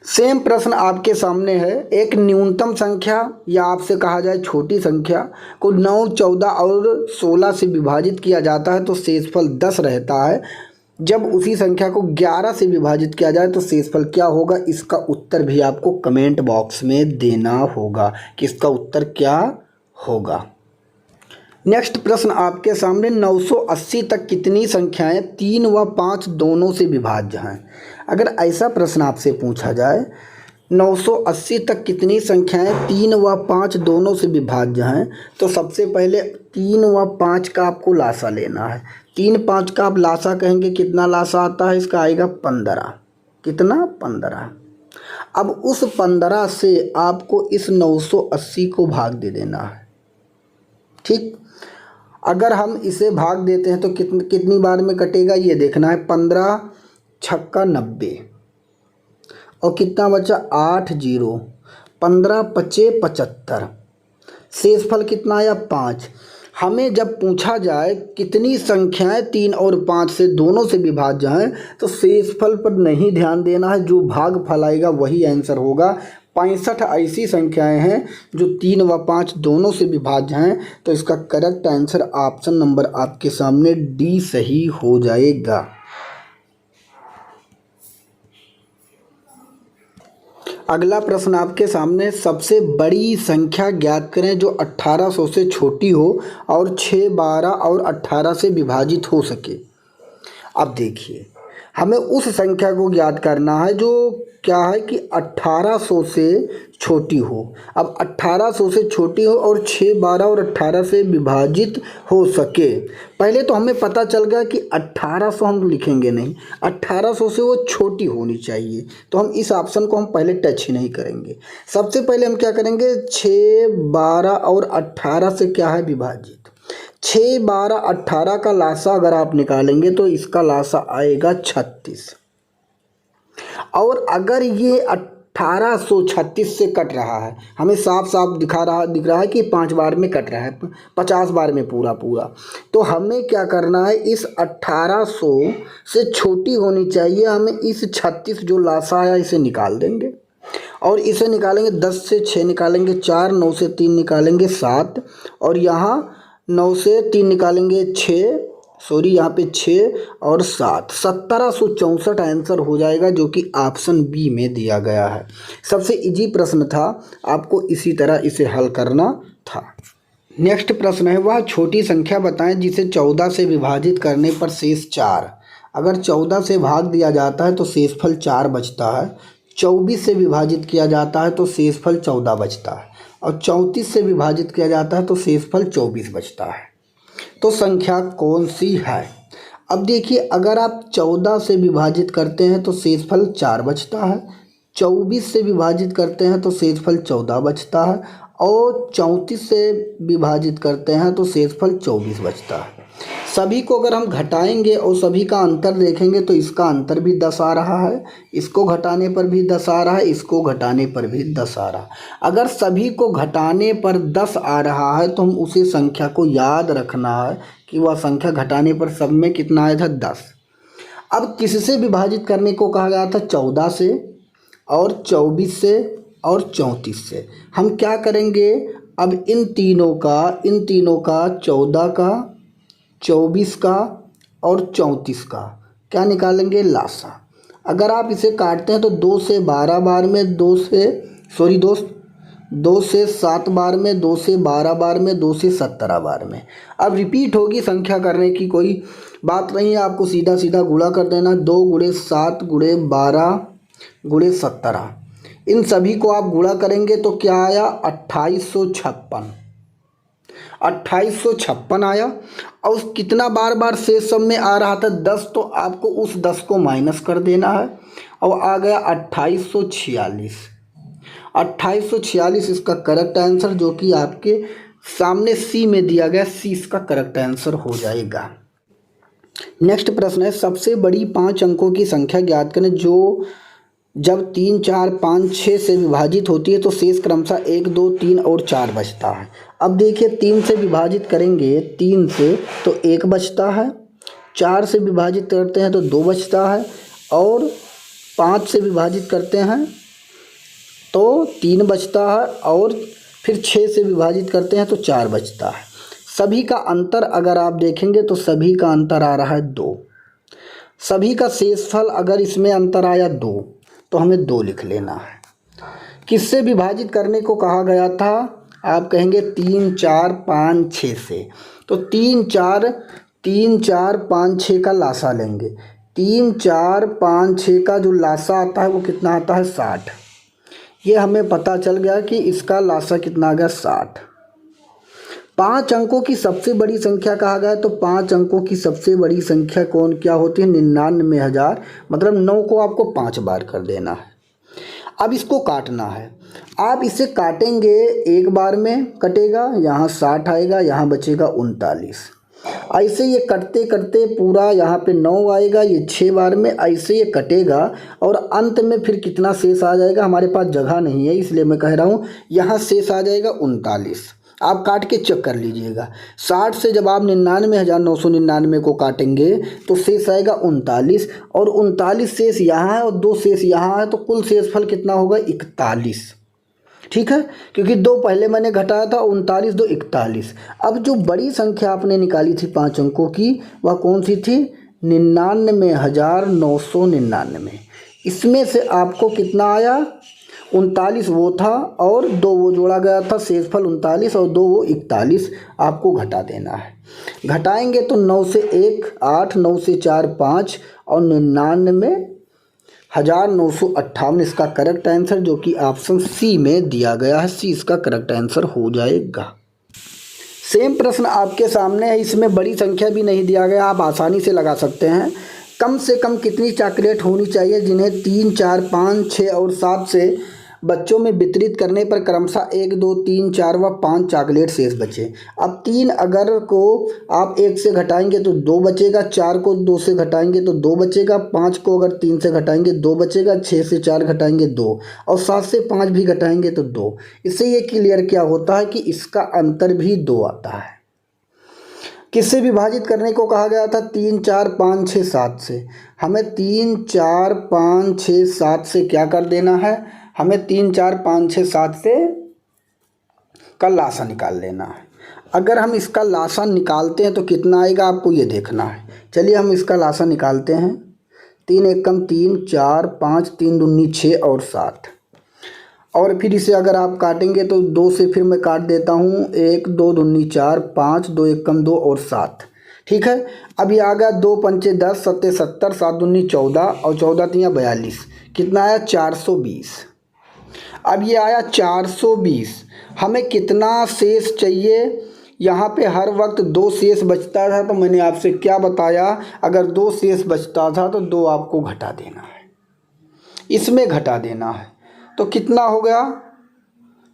S1: सेम प्रश्न आपके सामने है, एक न्यूनतम संख्या या आपसे कहा जाए छोटी संख्या को 9, 14 और 16 से विभाजित किया जाता है तो शेषफल 10 रहता है। जब उसी संख्या को 11 से विभाजित किया जाए तो शेषफल क्या होगा, इसका उत्तर भी आपको कमेंट बॉक्स में देना होगा कि इसका उत्तर क्या होगा। नेक्स्ट प्रश्न आपके सामने, 980 तक कितनी संख्याएं 3 व 5 दोनों से विभाज्य हैं। अगर ऐसा प्रश्न आपसे पूछा जाए 980 तक कितनी संख्याएं 3 व 5 दोनों से विभाज्य हैं? तो सबसे पहले 3 व 5 का आपको लासा लेना है। 3 5 का आप लासा कहेंगे, कितना लासा आता है इसका? आएगा 15। कितना? 15। अब उस 15 से आपको इस 980 को भाग दे देना है। ठीक, अगर हम इसे भाग देते हैं तो कितनी बार में कटेगा ये देखना है। 15 छक्का 90 और कितना बचा? 8 0। 15 पचे 75। शेषफल कितना आया? 5। हमें जब पूछा जाए कितनी संख्याएं 3 और 5 से दोनों से विभाज्य हैं तो शेषफल पर नहीं ध्यान देना है, जो भागफल आएगा वही आंसर होगा। 65 ऐसी संख्याएं हैं जो 3 व 5 दोनों से विभाज्य हैं, तो इसका करेक्ट आंसर ऑप्शन नंबर आपके सामने डी सही हो जाएगा। अगला प्रश्न आपके सामने, सबसे बड़ी संख्या ज्ञात करें जो 1800 से छोटी हो और 6, 12 और 18 से विभाजित हो सके। अब देखिए, हमें उस संख्या को ज्ञात करना है जो क्या है कि 1800 से छोटी हो। अब 1800 से छोटी हो और 6, 12 और 18 से विभाजित हो सके। पहले तो हमें पता चल गया कि 1800 हम लिखेंगे नहीं, 1800 से वो छोटी होनी चाहिए, तो हम इस ऑप्शन को हम पहले टच ही नहीं करेंगे। सबसे पहले हम क्या करेंगे? 6, 12 और 18 से क्या है? विभाजित। 6, 12, 18 का लासा अगर आप निकालेंगे तो इसका लासा आएगा 36। और अगर ये 1836 से कट रहा है, हमें साफ साफ दिख रहा है कि 5 बार में कट रहा है, 50 बार में पूरा, तो हमें क्या करना है? इस 1800 से छोटी होनी चाहिए। हमें इस 36 जो लासा आया इसे निकाल देंगे और इसे निकालेंगे। 10 से 6 निकालेंगे 4, 9 से 3 निकालेंगे 7 और यहाँ 9 से 3 निकालेंगे 6, यहाँ पे 6 और 7, 1764 आंसर हो जाएगा, जो कि ऑप्शन बी में दिया गया है। सबसे इजी प्रश्न था, आपको इसी तरह इसे हल करना था। नेक्स्ट प्रश्न है, वह छोटी संख्या बताएं जिसे 14 से विभाजित करने पर शेष 4। अगर 14 से भाग दिया जाता है तो शेषफल 4 बचता है। 24 से विभाजित किया जाता है तो शेषफल 14 बचता है और 34 से विभाजित किया जाता है तो शेषफल 24 बचता है। तो संख्या कौन सी है? अब देखिए, अगर आप 14 से विभाजित करते हैं तो शेषफल 4 बचता है, 24 से विभाजित करते हैं तो शेषफल 14 बचता है और 34 से विभाजित करते हैं तो शेषफल 24 बचता है। सभी को अगर हम घटाएंगे और सभी का अंतर देखेंगे तो इसका अंतर भी 10 आ रहा है, इसको घटाने पर भी 10 आ रहा है, इसको घटाने पर भी 10 आ रहा है। अगर सभी को घटाने पर 10 आ रहा है तो हम उसी संख्या को याद रखना है कि वह संख्या घटाने पर सब में कितना आया था? 10। अब किससे विभाजित करने को कहा गया था? 14 से और 24 से और 34 से। हम क्या करेंगे? अब इन तीनों का 14 का, 24 का और 34 का क्या निकालेंगे? लासा। अगर आप इसे काटते हैं तो 2 से 12 बार में, 2 से 7 बार में, 2 से 12 बार में, 2 से 17 बार में। अब रिपीट होगी संख्या करने की कोई बात नहीं है, आपको सीधा सीधा गुणा कर देना। 2 × 7 × 12 × 17, इन सभी को आप गुणा करेंगे तो क्या आया? 2856 आया। और कितना बार शेष सब में आ रहा था? 10, तो आपको उस 10 को माइनस कर देना है और आ गया 2846। 2846 इसका करेक्ट आंसर, जो कि आपके सामने सी में दिया गया, सी इसका करेक्ट आंसर हो जाएगा। नेक्स्ट प्रश्न है, सबसे बड़ी 5 अंकों की संख्या ज्ञात करें जो जब 3, 4, 5, 6 से विभाजित होती है तो शेष क्रमशः 1, 2, 3 और 4 बचता है। अब देखिए, 3 से विभाजित करेंगे 3 से तो 1 बचता है, 4 से विभाजित करते हैं तो 2 बचता है और 5 से विभाजित करते हैं तो 3 बचता है और फिर 6 से विभाजित करते हैं तो 4 बचता है। सभी का अंतर अगर आप देखेंगे तो सभी का अंतर आ रहा है 2। सभी का शेषफल अगर इसमें अंतर आया 2 तो हमें 2 लिख लेना है। किससे विभाजित करने को कहा गया था? आप कहेंगे 3, 4, 5, 6 से। तो 3, 4, 5, 6 का लासा लेंगे। 3, 4, 5, 6 का जो लासा आता है वो कितना आता है? 60। ये हमें पता चल गया कि इसका लासा कितना आ गया 60। 5 अंकों की सबसे बड़ी संख्या कहा गया, तो 5 अंकों की सबसे बड़ी संख्या कौन क्या होती है? 99,000। मतलब 9 को आपको 5 बार कर देना है। अब इसको काटना है। आप इसे काटेंगे, एक बार में कटेगा, यहाँ 60 आएगा, यहाँ बचेगा 39। ऐसे ये कटते कटते पूरा यहाँ पे 9 आएगा, ये 6 बार में ऐसे ये कटेगा और अंत में फिर कितना शेष आ जाएगा? हमारे पास जगह नहीं है इसलिए मैं कह रहा हूँ, यहाँ शेष आ जाएगा 39। आप काट के चेक कर लीजिएगा। 60 से जब आप 99,999 को काटेंगे तो शेष आएगा 39, और 39 शेष यहाँ है और 2 शेष यहाँ है, तो कुल शेषफल कितना होगा? 41। ठीक है, क्योंकि 2 पहले मैंने घटाया था, 39 2 41। अब जो बड़ी संख्या आपने निकाली थी 5 अंकों की, वह कौन सी थी? 99,999। इसमें से आपको कितना आया? 39 वो था और 2 वो जोड़ा गया था, शेषफल 39 और 2 वो 41 आपको घटा देना है। घटाएंगे तो 9 से 1 8, 9 से 4 5 और 99,958 इसका करेक्ट आंसर, जो कि ऑप्शन सी में दिया गया है। सी इसका करेक्ट आंसर हो जाएगा। सेम प्रश्न आपके सामने है, इसमें बड़ी संख्या भी नहीं दिया गया, आप आसानी से लगा सकते हैं। कम से कम कितनी चॉकलेट होनी चाहिए जिन्हें 3 4 5 6 और 7 से बच्चों में वितरित करने पर क्रमशः 1 2 3 4 व 5 चॉकलेट शेष बचे? अब 3 अगर को आप 1 से घटाएंगे तो 2 बचेगा, 4 को 2 से घटाएंगे तो 2 बचेगा, 5 को अगर 3 से घटाएंगे 2 बचेगा, 6 से 4 घटाएंगे 2 और 7 से 5 भी घटाएंगे तो 2। इससे ये क्लियर क्या होता है कि इसका अंतर भी 2 आता है। किससे विभाजित करने को कहा गया था? 3 4 5 6 7 से। हमें 3 4 5 6 7 से क्या कर देना है? हमें 3 4 5 6 7 से का लासा निकाल लेना है। अगर हम इसका लासा निकालते हैं तो कितना आएगा आपको ये देखना है। चलिए हम इसका लासा निकालते हैं। 3 1 कम 3 4 5 3 दूनी 6 और 7, और फिर इसे अगर आप काटेंगे तो 2 से फिर मैं काट देता हूँ। 1 2 दूनी 4 5 2 1 कम 2 और 7। ठीक है, अब ये आ गया 2 पंचे 10 सत्ते 70 7 दूनी 14 और 14 तियाँ 42। कितना आया? 420। अब ये आया 420। हमें कितना शेष चाहिए? यहाँ पे हर वक्त 2 शेष बचता था, तो मैंने आपसे क्या बताया? अगर 2 शेष बचता था तो 2 आपको घटा देना है, इसमें घटा देना है। तो कितना हो गया?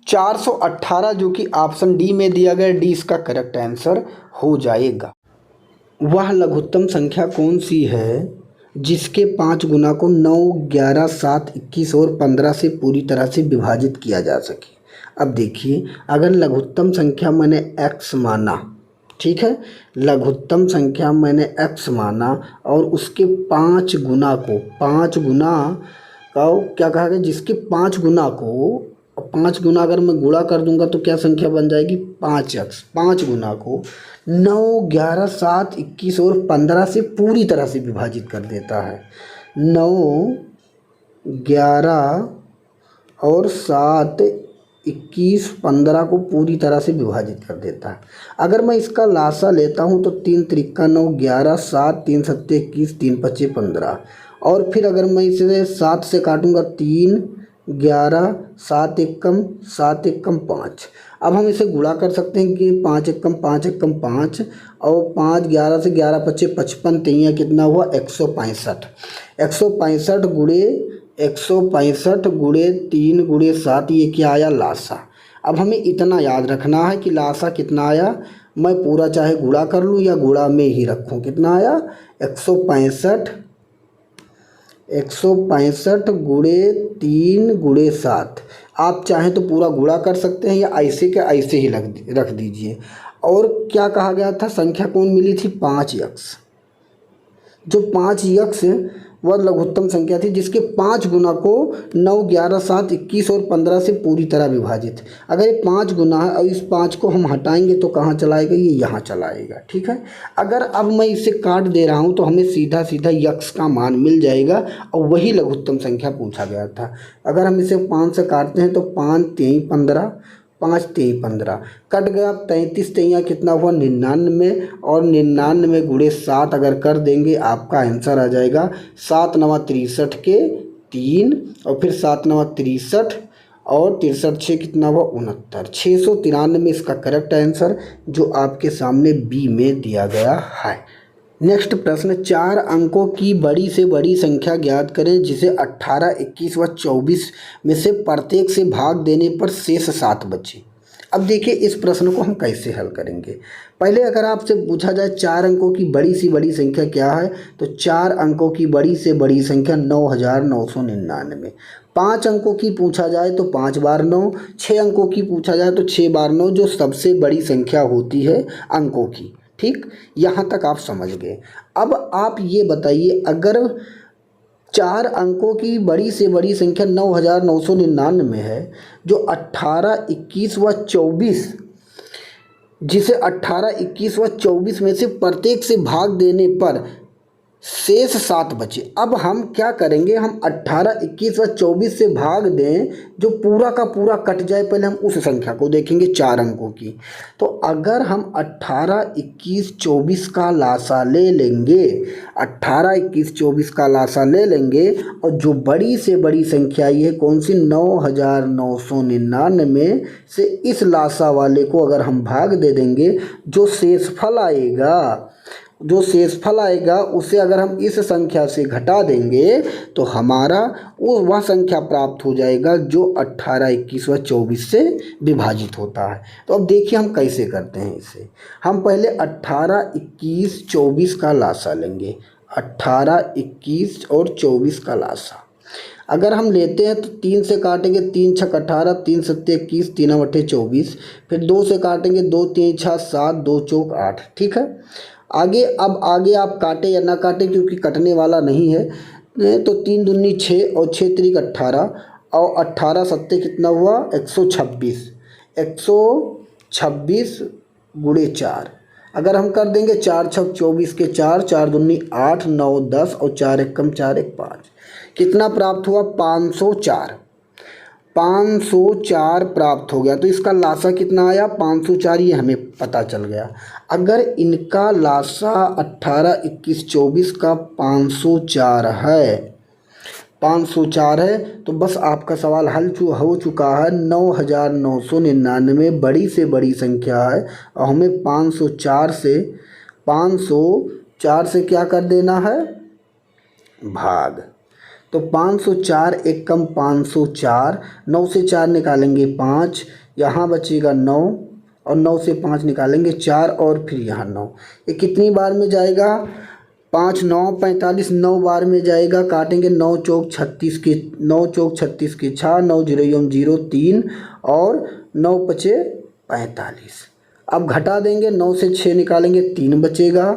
S1: 418, जो कि ऑप्शन डी में दिया गया। डी इसका करेक्ट आंसर हो जाएगा। वह लघुत्तम संख्या कौन सी है जिसके 5 गुना को 9 11 7 21 और 15 से पूरी तरह से विभाजित किया जा सके? अब देखिए, अगर लघुत्तम संख्या मैंने x माना, ठीक है, लघुत्तम संख्या मैंने x माना और उसके 5 गुना को, 5 गुना का क्या कहा गया? जिसके 5 गुना को, 5 गुना अगर मैं गुणा कर दूंगा तो क्या संख्या बन जाएगी? 5x। 5 गुना को 9 11 7 21 और 15 से पूरी तरह से विभाजित कर देता है। 9 11 और 7 21 15 को पूरी तरह से विभाजित कर देता है। अगर मैं इसका लासा लेता हूँ तो 3 त्रिका 9 11 7 3 सत्ते 21 3 पच्चे 15, और फिर अगर मैं इसे 7 से काटूंगा 3 11 7 1 कम 7 1 कम 5। अब हम इसे गुणा कर सकते हैं कि 5 1 कम 5 1 कम 5 और 5 11 से 11 पच्चे 55 तियाँ कितना हुआ? 165। 165 गुणे 165 गुणे 3 गुणे 7, ये क्या आया? लासा। अब हमें इतना याद रखना है कि लासा कितना आया। मैं पूरा चाहे गुणा कर लूँ या गुणा में ही रखूँ। कितना आया? 165 गुणे 3 गुणे 7। आप चाहें तो पूरा गुणा कर सकते हैं या ऐसे के ऐसे ही रख दीजिए। और क्या कहा गया था? संख्या कौन मिली थी? 5x। जो 5x वह लघुत्तम संख्या थी जिसके 5 गुना को 9 11 7 21 और 15 से पूरी तरह विभाजित। अगर ये 5 गुना है और इस 5 को हम हटाएंगे तो कहाँ चला आएगा? ये यहाँ चला आएगा। ठीक है, अगर अब मैं इसे काट दे रहा हूँ तो हमें सीधा सीधा यक्स का मान मिल जाएगा और वही लघुत्तम संख्या पूछा गया था। अगर हम इसे 5 से काटते हैं तो 5 3 15 5 3 15 कट गया। 33 तियाँ कितना हुआ? 99, और 99 गुणे 7 अगर कर देंगे आपका आंसर आ जाएगा 7 9 63 के 3 और फिर 7 9 63 और 63 6 कितना हुआ 69, 693 इसका करेक्ट आंसर जो आपके सामने बी में दिया गया है। नेक्स्ट प्रश्न, 4 अंकों की बड़ी से बड़ी संख्या ज्ञात करें जिसे 18, 21 व 24 में से प्रत्येक से भाग देने पर शेष 7 बचे। अब देखिए इस प्रश्न को हम कैसे हल करेंगे। पहले अगर आपसे पूछा जाए 4 अंकों की बड़ी से बड़ी संख्या क्या है, तो 4 अंकों की बड़ी से बड़ी संख्या 9999। 5 अंकों की पूछा जाए तो 5 बार 9, 6 अंकों की पूछा जाए तो 6 बार 9, जो सबसे बड़ी संख्या होती है अंकों की। ठीक, यहाँ तक आप समझ गए। अब आप ये बताइए, अगर 4 अंकों की बड़ी से बड़ी संख्या 9999 है, जो 18, 21 व 24 जिसे 18, 21 व 24 में से प्रत्येक से भाग देने पर शेष 7 बचे। अब हम क्या करेंगे, हम 18, 21 व 24 से भाग दें, जो पूरा का पूरा कट जाए, पहले हम उस संख्या को देखेंगे 4 अंकों की। तो अगर हम 18, 21, 24 का लासा ले लेंगे, 18, 21, 24 का लासा ले लेंगे, और जो बड़ी से बड़ी संख्या ये कौन सी 9999 से इस लासा वाले को अगर हम भाग दे देंगे, जो शेषफल आएगा उसे अगर हम इस संख्या से घटा देंगे तो हमारा वह संख्या प्राप्त हो जाएगा जो 18, 21 व 24 से विभाजित होता है। तो अब देखिए हम कैसे करते हैं इसे। हम पहले 18, 21, 24 का लासा लेंगे। 18, 21 और 24 का लासा अगर हम लेते हैं तो 3 से काटेंगे, 3 छक 18, 3 सत्ते 21, 3 अठे 24, फिर 2 से काटेंगे, 2 3 6 7, 2 चौक 8। ठीक है, आगे अब आगे आप काटे या ना काटे क्योंकि कटने वाला नहीं है, तो 3 दूनी 6 और 6 त्रिक 18 और 18 सत्ते कितना हुआ 126, 126 गुणे 4। अगर हम कर देंगे 4 छक 24 के 4, 4 दूनी 8, 9 10 और 4 एकम 4 एक 5, कितना प्राप्त हुआ 504। 504 प्राप्त हो गया। तो इसका लासा कितना आया 504, ये हमें पता चल गया। अगर इनका लासा 18, 21, 24 का 504 है तो बस आपका सवाल हल हो चुका है। 9999 बड़ी से बड़ी संख्या है और हमें 504 से क्या कर देना है भाग। तो 504 एक कम 504, 9 से 4 निकालेंगे 5, यहाँ बचेगा 9 और 9 से 5 निकालेंगे 4 और फिर यहाँ 9। ये कितनी बार में जाएगा 5 9 45, 9 बार में जाएगा। काटेंगे 9 चौक 36 के 9 चौक 36 के 6, 9 0 0 3 और 9 पचे 45। अब घटा देंगे, 9 से 6 निकालेंगे 3 बचेगा,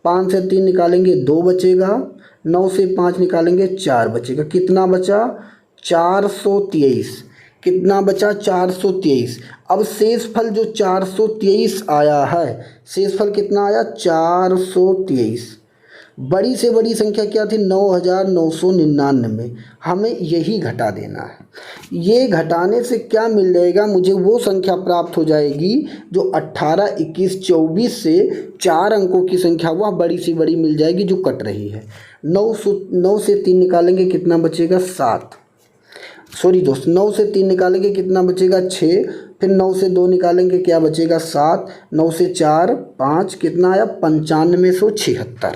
S1: 5 से 3 निकालेंगे 2 बचेगा, 9 से 5 निकालेंगे 4 बचेगा। कितना बचा 423। कितना बचा 423। अब शेषफल जो 423 आया है, शेषफल कितना आया 423। बड़ी से बड़ी संख्या क्या थी 9999, हमें यही घटा देना है। ये घटाने से क्या मिल जाएगा मुझे, वो संख्या प्राप्त हो जाएगी जो 18, 21, 24 से 4 अंकों की संख्या वह बड़ी से बड़ी मिल जाएगी जो कट रही है। 9 से 3 निकालेंगे कितना बचेगा 7, सॉरी दोस्त 9 से 3 निकालेंगे कितना बचेगा 6, फिर 9 से 2 निकालेंगे क्या बचेगा 7, 9 से 4 5, कितना आया 9576।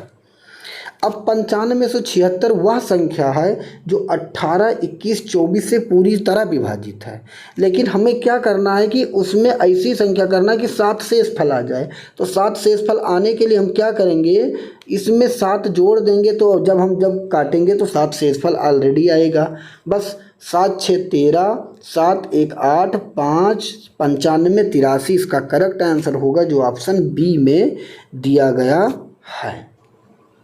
S1: अब 9576 वह संख्या है जो 18, 21, 24 से पूरी तरह विभाजित है, लेकिन हमें क्या करना है कि उसमें ऐसी संख्या करना है कि 7 शेषफल आ जाए। तो 7 शेषफल आने के लिए हम क्या करेंगे, इसमें 7 जोड़ देंगे, तो जब काटेंगे तो 7 शेषफल ऑलरेडी आएगा। बस 7 6 13, 7 1 8, 5 95 83 इसका करेक्ट आंसर होगा जो ऑप्शन बी में दिया गया है।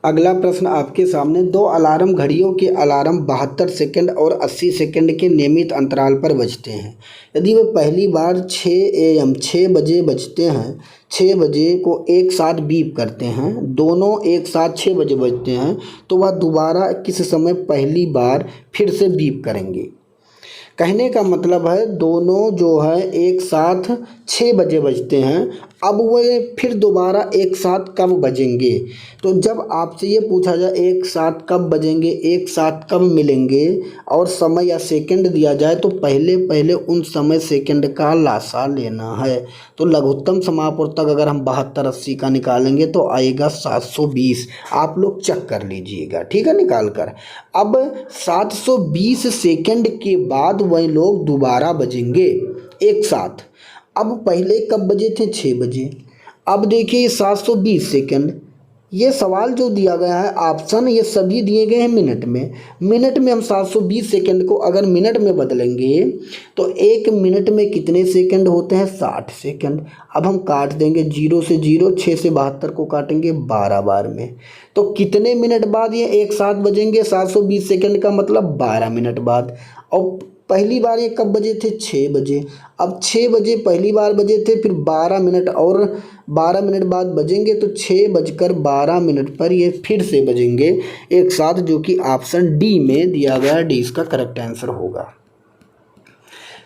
S1: अगला प्रश्न आपके सामने, 2 अलार्म घड़ियों के अलार्म 72 सेकंड और 80 सेकंड के नियमित अंतराल पर बजते हैं। यदि वे पहली बार 6 AM 6 बजे बजते हैं, 6 बजे को एक साथ बीप करते हैं, दोनों एक साथ 6 बजे बजते हैं, तो वह दोबारा किस समय पहली बार फिर से बीप करेंगे। कहने का मतलब है दोनों जो है एक साथ 6 बजे बजते हैं अब वे फिर दोबारा एक साथ कब बजेंगे। तो जब आपसे ये पूछा जाए एक साथ कब बजेंगे, एक साथ कब मिलेंगे और समय या सेकंड दिया जाए, तो पहले पहले उन समय सेकंड का लासा लेना है। तो लघुत्तम समापवर्तक अगर हम 72 80 का निकालेंगे तो आएगा 720। आप लोग चेक कर लीजिएगा, ठीक है, निकाल कर। अब 720 सेकंड के बाद वह लोग दोबारा बजेंगे एक साथ। अब पहले कब बजे थे, 6 बजे। अब देखिए 720 सेकंड, ये सवाल जो दिया गया है ऑप्शन, ये सभी दिए गए हैं मिनट में। मिनट में हम 720 सेकंड को अगर मिनट में बदलेंगे तो एक मिनट में कितने सेकंड होते हैं, 60 सेकंड। अब हम काट देंगे 0 से 0, 6 से 72 को काटेंगे 12 बार में। तो कितने मिनट बाद ये एक साथ बजेंगे, 720 सेकंड का मतलब 12 मिनट बाद। और पहली बार ये कब बजे थे, 6 बजे। अब 6 बजे पहली बार बजे थे, फिर 12 मिनट और 12 मिनट बाद बजेंगे, तो 6:12 पर ये फिर से बजेंगे एक साथ, जो कि ऑप्शन डी में दिया गया, डी इसका करेक्ट आंसर होगा।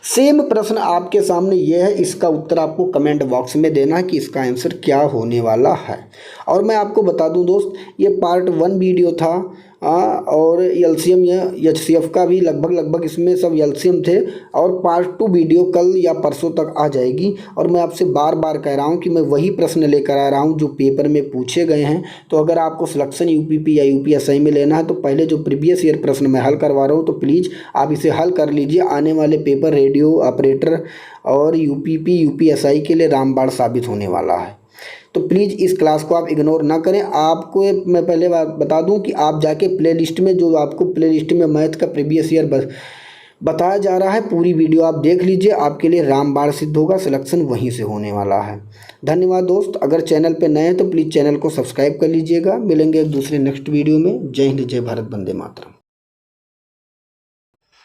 S1: सेम प्रश्न आपके सामने ये है, इसका उत्तर आपको कमेंट बॉक्स में देना है कि इसका आंसर क्या होने वाला है। और मैं आपको बता दूं दोस्त, ये पार्ट 1 वीडियो था और एलसीएम या एचसीएफ का भी लगभग इसमें सब एलसीएम थे। और पार्ट 2 वीडियो कल या परसों तक आ जाएगी। और मैं आपसे बार बार कह रहा हूँ कि मैं वही प्रश्न लेकर आ रहा हूँ जो पेपर में पूछे गए हैं। तो अगर आपको सिलेक्शन यूपीपी या यूपीएसआई में लेना है तो पहले जो प्रीवियस ईयर प्रश्न मैं हल करवा रहा हूँ, तो प्लीज़ आप इसे हल कर लीजिए। आने वाले पेपर रेडियो ऑपरेटर और यूपीपी यूपीएसआई के लिए रामबाण साबित होने वाला है। तो प्लीज़ इस क्लास को आप इग्नोर ना करें। आपको मैं पहले बात बता दूं कि आप जाके प्लेलिस्ट में, जो आपको प्लेलिस्ट में मैथ का प्रीवियस ईयर बताया जा रहा है, पूरी वीडियो आप देख लीजिए, आपके लिए रामबाण सिद्ध होगा। सिलेक्शन वहीं से होने वाला है। धन्यवाद दोस्त। अगर चैनल पे नए हैं तो प्लीज़ चैनल को सब्सक्राइब कर लीजिएगा। मिलेंगे एक दूसरे नेक्स्ट वीडियो में। जय हिंद, जय भारत, वंदे मातरम।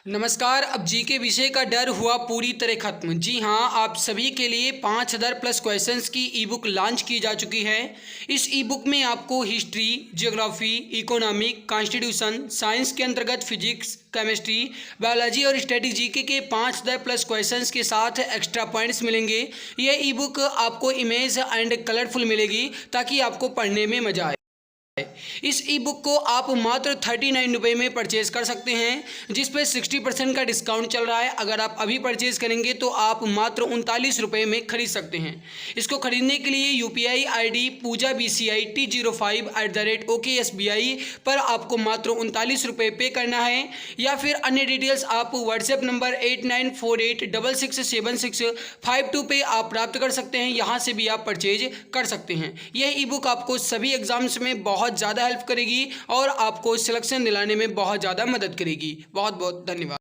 S2: नमस्कार। अब जीके विषय का डर हुआ पूरी तरह खत्म। जी हाँ, आप सभी के लिए 5000 प्लस क्वेश्चंस की ई बुक लॉन्च की जा चुकी है। इस ई बुक में आपको history, geography, economic, constitution, science के अंतर्गत फिजिक्स, केमिस्ट्री, बायोलॉजी और स्टैटिक जीके के 5000 प्लस क्वेश्चंस के साथ एक्स्ट्रा पॉइंट्स मिलेंगे। यह ई बुक आपको इमेज एंड कलरफुल मिलेगी ताकि आपको पढ़ने में मजा आए। इस ई बुक को आप मात्र 39 रुपये में परचेज कर सकते हैं, जिस पे 60% का डिस्काउंट चल रहा है। अगर आप अभी परचेज करेंगे तो आप मात्र 39 रुपये में खरीद सकते हैं। इसको खरीदने के लिए UPI ID पूजा BCI T05@OKSBI पर आपको मात्र 39 रुपये पे करना है, या फिर अन्य डिटेल्स आप व्हाट्सएप नंबर 8948667652 पे आप प्राप्त कर सकते हैं। यहाँ से भी आप परचेज कर सकते हैं। यह ई बुक आपको सभी एग्जाम्स में बहुत ज़्यादा हेल्प करेगी और आपको सिलेक्शन दिलाने में बहुत ज़्यादा मदद करेगी। बहुत बहुत धन्यवाद।